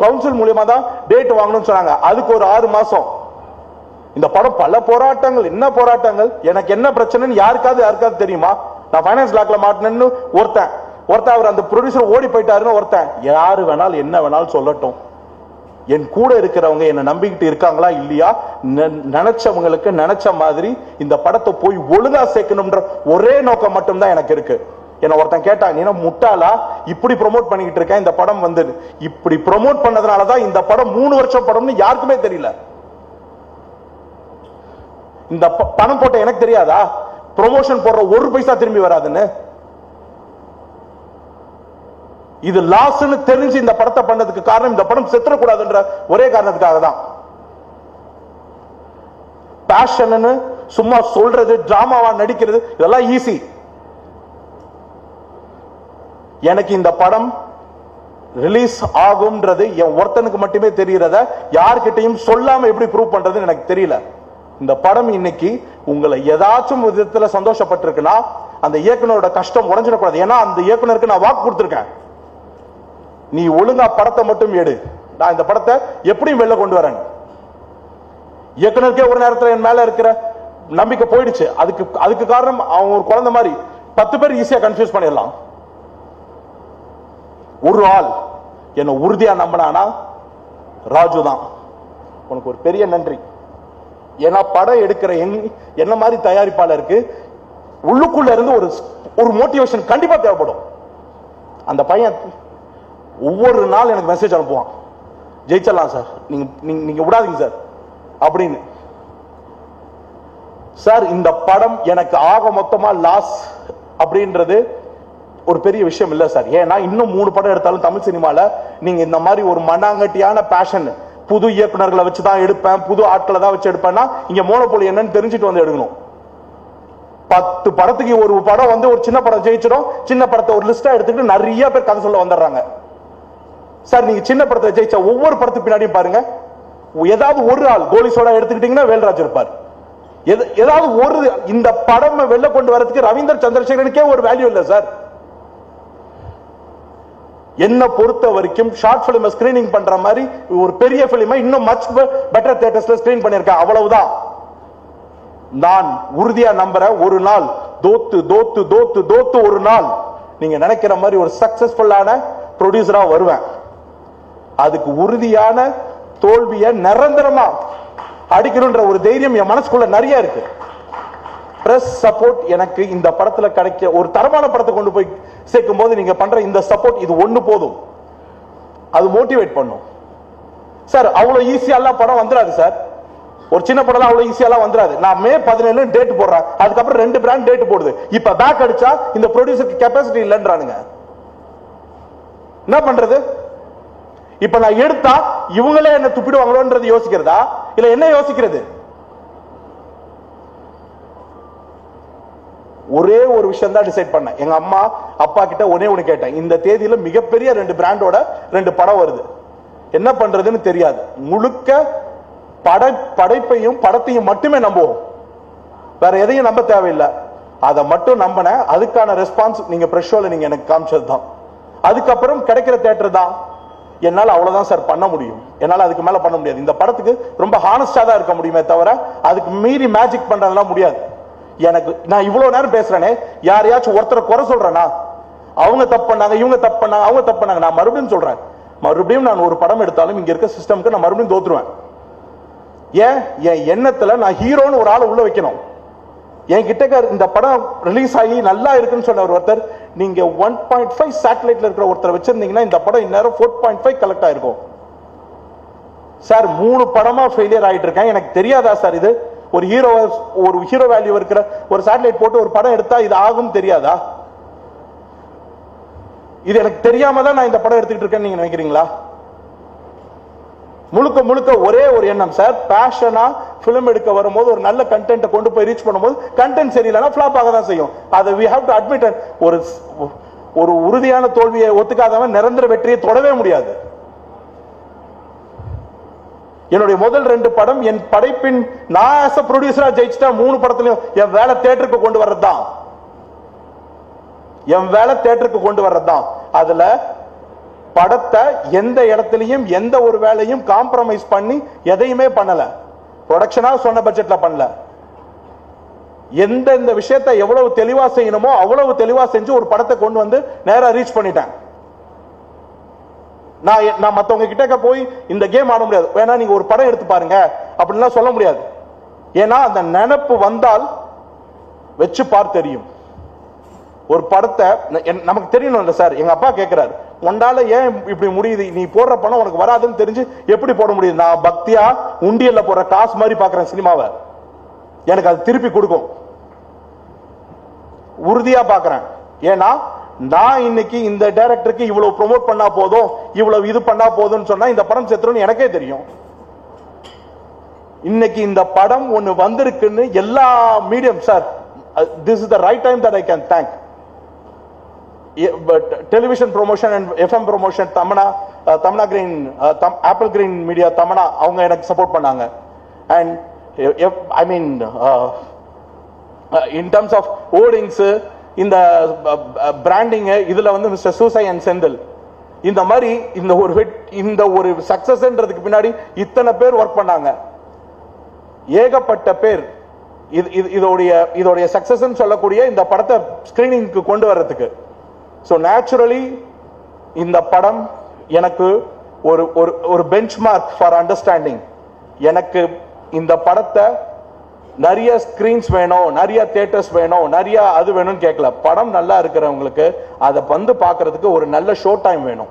கவுன்சில் மூலியமா தான் டேட் வாங்கணும்னு சொன்னாங்க. அதுக்கு ஒரு 6 மாசம். இந்த படம் பல போராட்டங்கள். என்ன போராட்டங்கள்? எனக்கு என்ன பிரச்சனைன்னு யாருக்காவது தெரியுமா? நான் ஃபைனான்ஸ் லாக்ல மாட்டினேன்னு ஒருத்தன் அவர் அந்த ப்ரொடியூசர் ஓடி போயிட்டாருன்னு ஒருத்தன். யாரு வேணாலும் என்ன வேணாலும் சொல்லட்டும். என் கூட இருக்கிறவங்க என்ன நம்பிக்கிட்டு இருக்காங்களா இல்லையா, நினைச்சவங்களுக்கு நினைச்ச மாதிரி இந்த படத்தை போய் ஒழுங்கா சேர்க்கணும்ன்ற ஒரே நோக்கம் மட்டும்தான் எனக்கு இருக்கு. என்ன ஒருத்தன் கேட்டான், நீ முட்டாளா இப்படி ப்ரோமோட் பண்ணிக்கிட்டு இருக்கேன், இந்த படம் வந்து இப்படி ப்ரோமோட் பண்ணதுனாலதான் இந்த படம் 3 வருஷம் படம்னு யாருக்குமே தெரியல. இந்த பணம் போட்ட எனக்கு தெரியாதா ப்ரொமோஷன் போடுற 1 பைசா திரும்பி வராதுன்னு? இது லாஸ்ன்னு தெரிஞ்சு இந்த படத்தை பண்ணதுக்கு காரணம் இந்த படம் செத்துறக்கூடாதுன்ற ஒரே காரணத்துக்காக தான். பேஷன் சும்மா சொல்றது, டிராமாவா நடிக்கிறது இதெல்லாம் ஈஸி. எனக்கு இந்த படம் ரிலீஸ் ஆகும்ன்றது என் ஒருத்தனுக்கு மட்டுமே தெரியறத யார்கிட்டையும் சொல்லாம எப்படி ப்ரூவ் பண்றதுன்னு எனக்கு தெரியல. இந்த படம் இன்னைக்கு உங்களை ஏதாச்சும் விதத்துல சந்தோஷப்பட்டிருக்குன்னா அந்த இயக்குனரோட கஷ்டம் உடைஞ்சிடக்கூடாது. ஏன்னா அந்த இயக்குனருக்கு நான் வாக்கு கொடுத்திருக்கேன், நீ ஒழுங்கா படத்தை மட்டும் எடு, நான் இந்த படத்தை எப்படியும் வெளில கொண்டு வரேன். இயக்குனருக்கே ஒரு நேரத்தில் என் மேல இருக்கிற நம்பிக்கை போயிடுச்சு. அதுக்கு காரணம் அவங்க ஒரு குழந்தை மாதிரி 10 பேர் ஈஸியா கன்ஃபியூஸ் பண்ணிடலாம். ஒரு ஆள் என்ன உறுதியா நம்பினானா ராஜு தான். உனக்கு ஒரு பெரிய நன்றி. ஏன்னா படம் எடுக்கிற என்ன மாதிரி தயாரிப்பாளருக்கு உள்ளுக்குள்ள இருந்து ஒரு மோட்டிவேஷன் கண்டிப்பா தேவைப்படும். அந்த பையன் ஒவ்வொரு நாள் எனக்கு மெசேஜ் அனுப்புவான், ஜெயிச்சிடலாம் சார், நீங்க விடாதீங்க சார் அப்படின்னு. சார் இந்த படம் எனக்கு ஆக மொத்தமா லாஸ் அப்படின்றது ஒரு பெரிய விஷயம் இல்ல சார். ஏன்னா இன்னும் 3 படம் எடுத்தாலும் தமிழ் சினிமால நீங்க இந்த மாதிரி ஒரு மண்ணாங்கட்டியான பேஷன், புது இயக்குனர்களை வச்சுதான் எடுப்பேன், புது ஆட்களை தான் வச்சு எடுப்பேன்னா இங்க மோனோபோலி என்னன்னு தெரிஞ்சுட்டு வந்து எடுக்கணும். 10 படத்துக்கு ஒரு படம் வந்து ஒரு சின்ன படம் ஜெயிச்சிடும். சின்ன படத்தை ஒரு லிஸ்டா எடுத்துக்கிட்டு நிறைய பேர் கதை சொல்ல வந்துடுறாங்க. சார் நீங்க சின்ன படத்தை ஜெயிச்ச ஒவ்வொரு படத்துக்கு பின்னாடியும் பாருங்க, ஏதாவது ஒரு ஆள் கோலிசோட எடுத்துக்கிட்டீங்கன்னா வேல்ராஜ் இருப்பார். ஏதாவது ஒரு இந்த படம் வெளில கொண்டு வரதுக்கு ரவீந்தர் சந்திரசேகரனுக்கே ஒரு வேல்யூ இல்ல சார். என்ன பொறுத்த வரைக்கும் ஷார்ட் பிலிம் ஸ்கிரீனிங் பண்ற மாதிரி ஒரு பெரிய பிலிமை இன்னும் மச் பெட்டர் தியேட்டர்ஸ்ல ஸ்கிரீன் பண்ணிருக்கேன். அவ்வளவுதான். நான் உறுதியா நம்புறேன், ஒரு நாள் தோத்து தோத்து தோத்து தோத்து ஒரு நாள் நீங்க நினைக்கிற மாதிரி ஒரு சக்சஸ்ஃபுல்லான ப்ரொடியூசரா வருவேன். அதுக்கு உறுதியான தோல்வியை நிரந்தரமா அடிக்கணும்ன்ற ஒரு தைரியம் என் மனசுக்குள்ள நிறைய இருக்கு. பிரஸ் சப்போர்ட் எனக்கு இந்த படத்துல கிடைக்க, ஒரு தரமான படத்தை கொண்டு போய் சேர்க்கும் போது நீங்க பண்ற இந்த சப்போர்ட் இது ஒண்ணு போதும். அது மோட்டிவேட் பண்ணும். சார் அவ்வளவு ஈஸியா படம் வந்துடாது சார். ஒரு சின்ன படம் அவ்வளவு ஈஸியா வந்துடாது. நான் மே 17 டேட் போடுறேன், அதுக்கப்புறம் 2 பிராண்ட் டேட் போடுது. இப்ப பேக் அடிச்சா இந்த ப்ரொடியூசருக்கு கெபாசிட்டி இல்லைன்றானுங்க. என்ன பண்றது? இப்ப நான் எடுத்தா இவங்களே என்ன துப்பிடுவாங்களோன்றது யோசிக்கிறதா இல்ல என்ன யோசிக்கிறது? ஒரே ஒரு விஷயம் தான் டிசைட் பண்ணேன். எங்க அம்மா அப்பா கிட்ட ஒண்ணு கேட்டேன், இந்த தேதியில மிகப்பெரிய 2 பிராண்டோட 2 படம் வருது, என்ன பண்றதுன்னு தெரியாது. முழுக்க படைப்பையும் படத்தையும் மட்டுமே நம்புவோம், வேற எதையும் நம்ப தேவையில்லை. அதை மட்டும் நம்பினேன். அதுக்கான ரெஸ்பான்ஸ் நீங்க பிரஸ் ஷோல நீங்க எனக்கு காமிச்சது தான். அதுக்கப்புறம் கிடைக்கிற தியேட்டர் தான். என்னால அவ்வளவுதான் சார் பண்ண முடியும். என்னால அதுக்கு மேல பண்ண முடியாது. இந்த படத்துக்கு ரொம்ப ஹானஸ்டா தான் இருக்க முடியுமே தவிர அதுக்கு மீறி மேஜிக் பண்றதெல்லாம் முடியாது. எனக்கு நான் இவ்வளவு நேரம் பேசுறேனே, யாரையாச்சும் ஒருத்தரை குறை சொல்றேன்னா அவங்க தப்பு பண்ணாங்க, இவங்க தப்பு பண்ணாங்க, அவங்க தப்பு பண்ணாங்க. நான் மறுபடியும் சொல்றேன், மறுபடியும் நான் ஒரு படம் எடுத்தாலும் இங்க இருக்க சிஸ்டம்க்கு நான் மறுபடியும் தோத்துருவேன். ஏன் என் எண்ணத்துல நான் ஹீரோன்னு ஒரு ஆளை உள்ள வைக்கணும். என் கிட்ட இந்த படம் ரிலீஸ் ஆகி நல்லா இருக்குன்னு சொன்ன ஒருத்தர், நீங்க 1.5 சேட்டலைட்ல இருக்கிற ஒருத்தர் வச்சிருந்தீங்கன்னா இந்த படம் இந்நேரம் 4.5 கலெக்ட் ஆயிருக்கும். சார் 3 படமா ஃபெயிலியர் ஆயிட்டு இருக்கேன். எனக்கு தெரியாதா சார்? இது ஒரு ஹீரோ வேல்யூ இருக்கிற ஒரு சேட்டலைட் போட்டு ஒரு படம் எடுத்தா இது ஆகும் தெரியாதா? இது எனக்கு தெரியாம தான் நான் இந்த படம் எடுத்துக்கிட்டு இருக்கேன்னு நீங்க நினைக்கிறீங்களா? முழுக்க முழுக்க ஒரே ஒரு எண்ணம் சார், பேஷனா பிலிம் எடுக்க வரும்போது ஒரு நல்ல கண்டென்ட் கொண்டு போய் ரீச் பண்ணும்போது கண்டென்ட் சரியில்லைன்னா ஃபிளாப் ஆக தான் செய்யும். அதை we have to admit. ஒரு உறுதியான தோல்வியை ஒத்துக்காதவன் நிரந்தர வெற்றியை தொடவே முடியாது. என்னுடைய முதல் 2 படம் என் படைப்பின் நான் as a producer ஜெயிச்சிட்டா 3 படத்திலையும் என் வேலை தியேட்டருக்கு கொண்டு வர்றதுதான். என் வேலை தியேட்டருக்கு கொண்டு வர்றதுதான். அதுல படத்தை எந்த இடத்துலயும் எந்த ஒரு வேலையும் காம்ப்ரமைஸ் பண்ணி எதையுமே பண்ணல. ப்ரொடக்ஷனா சொன்ன பட்ஜெட்ல பண்ணல. எந்த விஷயத்தை எவ்வளவு தெளிவா செய்யணுமோ அவ்வளவு தெளிவா செஞ்சு ஒரு படத்தை கொண்டு வந்து நேரா ரீச் பண்ணிட்டேன். நான் மற்றவங்க கிட்ட போய் இந்த கேம் ஆட முடியாது, வேணா நீங்க ஒரு படம் எடுத்து பாருங்க அப்படின்லாம் சொல்ல முடியாது. ஏன்னா அந்த நினைப்பு வந்தால் வச்சு பார் தெரியும். ஒரு படத்தை நமக்கு தெரியணும்ல சார். எங்க அப்பா கேட்கிறாரு, உண்டால ஏன் இப்படி முடியுது, நீ போடுற பணம் உனக்கு வராதுன்னு தெரிஞ்சு எப்படி போட முடியுது? நான் பக்தியா உண்டியல்ல போற காசு மாதிரி பாக்குறேன் சினிமாவை, எனக்கு அது திருப்பி கொடுக்கும், உறுதியா பாக்குறேன். ஏன்னா நான் இன்னைக்கு இந்த டைரக்டருக்கு இவ்வளவு ப்ரோமோட் பண்ணா போதும், இவ்வளவு இது பண்ணா போதும்னு சொன்னா இந்த படம் செத்துருன்னு எனக்கே தெரியும். இன்னைக்கு இந்த படம் ஒன்னு வந்திருக்குன்னு எல்லா medium sir, this is the right time that I can thank. Television promotion and FM promotion Tamanna green, apple green media Tamanna, அவங்க எனக்கு சப்போர்ட் பண்ணாங்க. And I mean in terms of hoardings, இந்த பிராண்டிங், இதுல வந்து மிஸ்டர் சூசை அண்ட் செந்தில், இந்த மாதிரி இந்த ஒரு சக்சஸ்ன்றதுக்கு பின்னாடி இத்தனை பேர் ஒர்க் பண்ணாங்க, ஏகப்பட்ட பேர். இதோடைய சக்சஸ் சொல்லக்கூடிய இந்த படத்தை ஸ்கிரீனிங்க்கு கொண்டு வர்றதுக்கு. ஸோ நேச்சுரலி இந்த படம் எனக்கு ஒரு பெஞ்ச் மார்க் ஃபார் அண்டர்ஸ்டாண்டிங். எனக்கு இந்த படத்தை நிறைய ஸ்கிரீன்ஸ் வேணும், நிறைய தியேட்டர்ஸ் வேணும், நிறைய அது வேணும்னு கேட்கல. படம் நல்லா இருக்கிறவங்களுக்கு அதை வந்து பார்க்கறதுக்கு ஒரு நல்ல ஷோ டைம் வேணும்.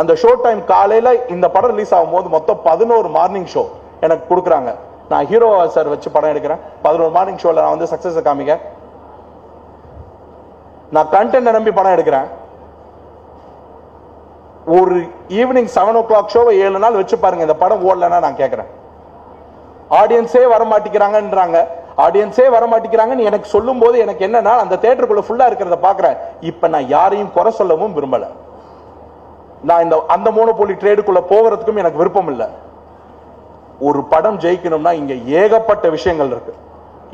அந்த ஷோ டைம் காலையில இந்த படம் ரிலீஸ் ஆகும் போது மொத்தம் 11 மார்னிங் ஷோ எனக்கு கொடுக்குறாங்க. நான் ஹீரோ சார் வச்சு படம் எடுக்கிறேன், 11 மார்னிங் ஷோல நான் வந்து சக்சஸ் காமிக்க. நான் கண்டென்ட் நம்பி படம் எடுக்கிறேன். ஒரு ஈவினிங் 7 o'clock ஷோவை 7 நாள் வச்சு பாருங்க, இந்த படம் ஓடலன்னா நான் கேட்கிறேன். ஆடியன்ஸே வரமாட்டிக்கிறாங்கன்றாங்க, ஆடியன்ஸே வரமாட்டிக்கிறாங்கன்னு எனக்கு சொல்லும் போது எனக்கு என்னன்னா, அந்த தியேட்டருக்குள்ள ஃபுல்லா இருக்கிறத பாக்குறேன். இப்ப நான் யாரையும் குறை சொல்லவும் விரும்பல. நான் அந்த மோனோபோலி ட்ரேடுக்குள்ள போகிறதுக்கும் எனக்கு விருப்பம் இல்லை. ஒரு படம் ஜெயிக்கணும்னா இங்க ஏகப்பட்ட விஷயங்கள் இருக்கு,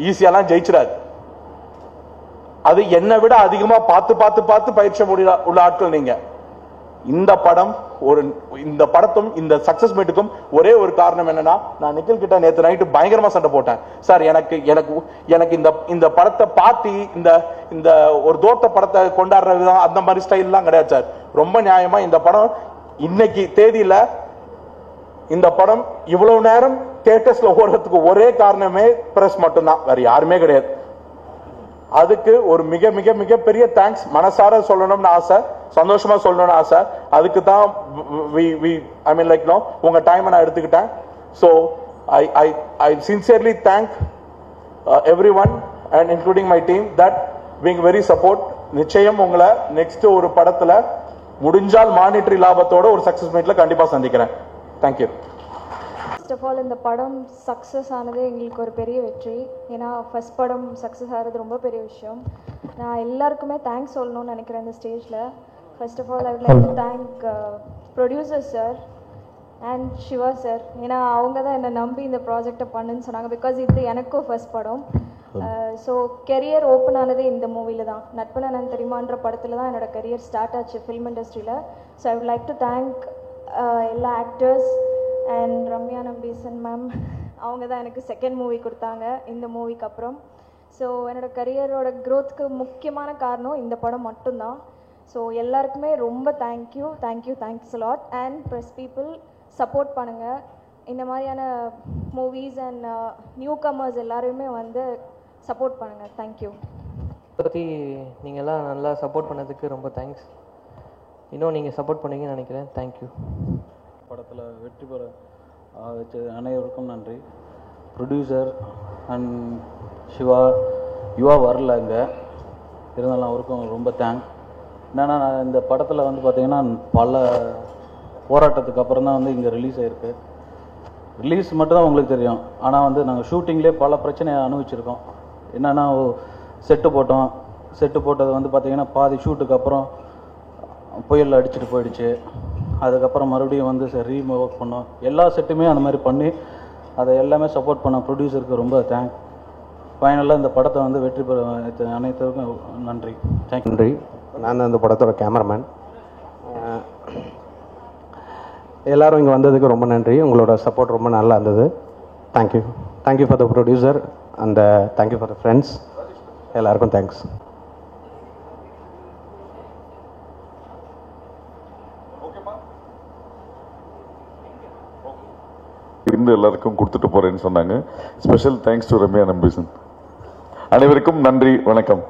ஈஸியாலாம் ஜெயிச்சிடாது. அது என்னை விட அதிகமா பார்த்து பார்த்து பார்த்து பயிற்சி உள்ள ஆட்கள் நீங்க. இந்த படம் இந்த படத்தும் இந்த சக்சஸ் மீட்டுக்கும் ஒரே ஒரு காரணம் என்னன்னா, நான் நிக்கில் கிட்ட நேத்து நைட்டு பயங்கரமா சண்டை போட்டேன் சார். எனக்கு இந்த படத்தை பார்ட்டி இந்த ஒரு தோத்த படத்தை கொண்டாடுற விதம் அந்த மாதிரி ஸ்டைல் எல்லாம் கிடையாது சார். ரொம்ப நியாயமா இந்த படம் இன்னைக்கு தேதியில இந்த படம் இவ்வளவு நேரம் தியேட்டர்ஸ்ல ஓடுறதுக்கு ஒரே காரணமே பிரஸ் மட்டும்தான், வேற யாருமே கிடையாது. அதுக்கு ஒரு மிக மிக மிக பெரிய தேங்க்ஸ் மனசார சொல்லணும்னு ஆசை, சந்தோஷமா சொல்லணும்னு ஆசை. அதுக்கு தான் ஐ மீன் லைக் நோ உங்க டைம் நான் எடுத்துக்கிட்டேன். So I sincerely thank every one and including my team that being very support. நிச்சயம் உங்களை நெக்ஸ்ட் ஒரு படத்துல முடிஞ்சால் மானிட்டரி லாபத்தோட ஒரு சக்சஸ் மீட்ல கண்டிப்பா சந்திக்கிறேன். தேங்க்யூ. ஃபர்ஸ்ட் ஆஃப் ஆல் இந்த படம் சக்ஸஸ் ஆனது எங்களுக்கு ஒரு பெரிய வெற்றி. ஏன்னா ஃபர்ஸ்ட் படம் சக்ஸஸ் ஆகிறது ரொம்ப பெரிய விஷயம். நான் எல்லாருக்குமே தேங்க்ஸ் சொல்லணும்னு நினைக்கிறேன் இந்த ஸ்டேஜில். First of all I would like to thank producer sir and Siva sir. ஏன்னா அவங்க தான் என்னை நம்பி இந்த ப்ராஜெக்டை பண்ணுன்னு சொன்னாங்க. பிகாஸ் இது எனக்கும் ஃபர்ஸ்ட் படம். ஸோ கெரியர் ஓப்பன் ஆனதே இந்த மூவியில் தான். நட்புனா நான் தெரியுமான்ற படத்தில் தான் என்னோட கெரியர் ஸ்டார்ட் ஆச்சு ஃபில்ம் இண்டஸ்ட்ரியில். So I would like to thank எல்லா actors and Ramya Nambeesan ma'am. அவங்க தான் எனக்கு செகண்ட் மூவி கொடுத்தாங்க இந்த மூவிக்கு அப்புறம். ஸோ என்னோட கரியரோட க்ரோத்துக்கு முக்கியமான காரணம் இந்த படம் மட்டும்தான். ஸோ எல்லாருக்குமே ரொம்ப thanks lot. And press people support பண்ணுங்கள். இந்த மாதிரியான மூவிஸ் அண்ட் நியூ கமர்ஸ் எல்லாருமே வந்து சப்போர்ட் பண்ணுங்கள். தேங்க்யூ. பற்றி நீங்கள் எல்லாம் நல்லா சப்போர்ட் பண்ணதுக்கு ரொம்ப தேங்க்ஸ். இன்னும் நீங்கள் சப்போர்ட் பண்ணுவீங்கன்னு நினைக்கிறேன். தேங்க்யூ. படத்தில் வெற்றி பெற வச்ச அனைவருக்கும் நன்றி. ப்ரொடியூசர் அண்ட் யுவா வரல இங்கே, இருந்தாலும் அவருக்கும் ரொம்ப தேங்க்ஸ். என்னென்னா நான் இந்த படத்தில் வந்து பார்த்திங்கன்னா பல போராட்டத்துக்கு அப்புறம் தான் வந்து இங்கே ரிலீஸ் ஆகிருக்கு. ரிலீஸ் மட்டும்தான் உங்களுக்கு தெரியும், ஆனால் வந்து நாங்கள் ஷூட்டிங்லேயே பல பிரச்சனையை அனுபவிச்சிருக்கோம். என்னென்னா செட்டு போட்டது வந்து பார்த்திங்கன்னா பாதி ஷூட்டுக்கு அப்புறம் புயலில் அடிச்சுட்டு போயிடுச்சு. அதுக்கப்புறம் மறுபடியும் வந்து சரி ஒர்க் பண்ணோம். எல்லா செட்டுமே அந்த மாதிரி பண்ணி அதை எல்லாமே சப்போர்ட் பண்ண ப்ரொடியூசருக்கு ரொம்ப தேங்க்ஸ். ஃபைனலாக இந்த படத்தை வந்து வெற்றி பெற அனைத்துக்கும் நன்றி. தேங்க்யூ. நன்றி. நான் அந்த படத்தோட கேமராமேன். எல்லோரும் இங்கே வந்ததுக்கு ரொம்ப நன்றி. உங்களோட சப்போர்ட் ரொம்ப நல்லா இருந்தது. Thank you for the producer and thank you for the friends. எல்லாருக்கும் தேங்க்ஸ். இருந்து எல்லாருக்கும் கொடுத்துட்டு போறேன்னு சொன்னாங்க. Special thanks to Ramya Nambeesan. அனைவருக்கும் நன்றி, வணக்கம்.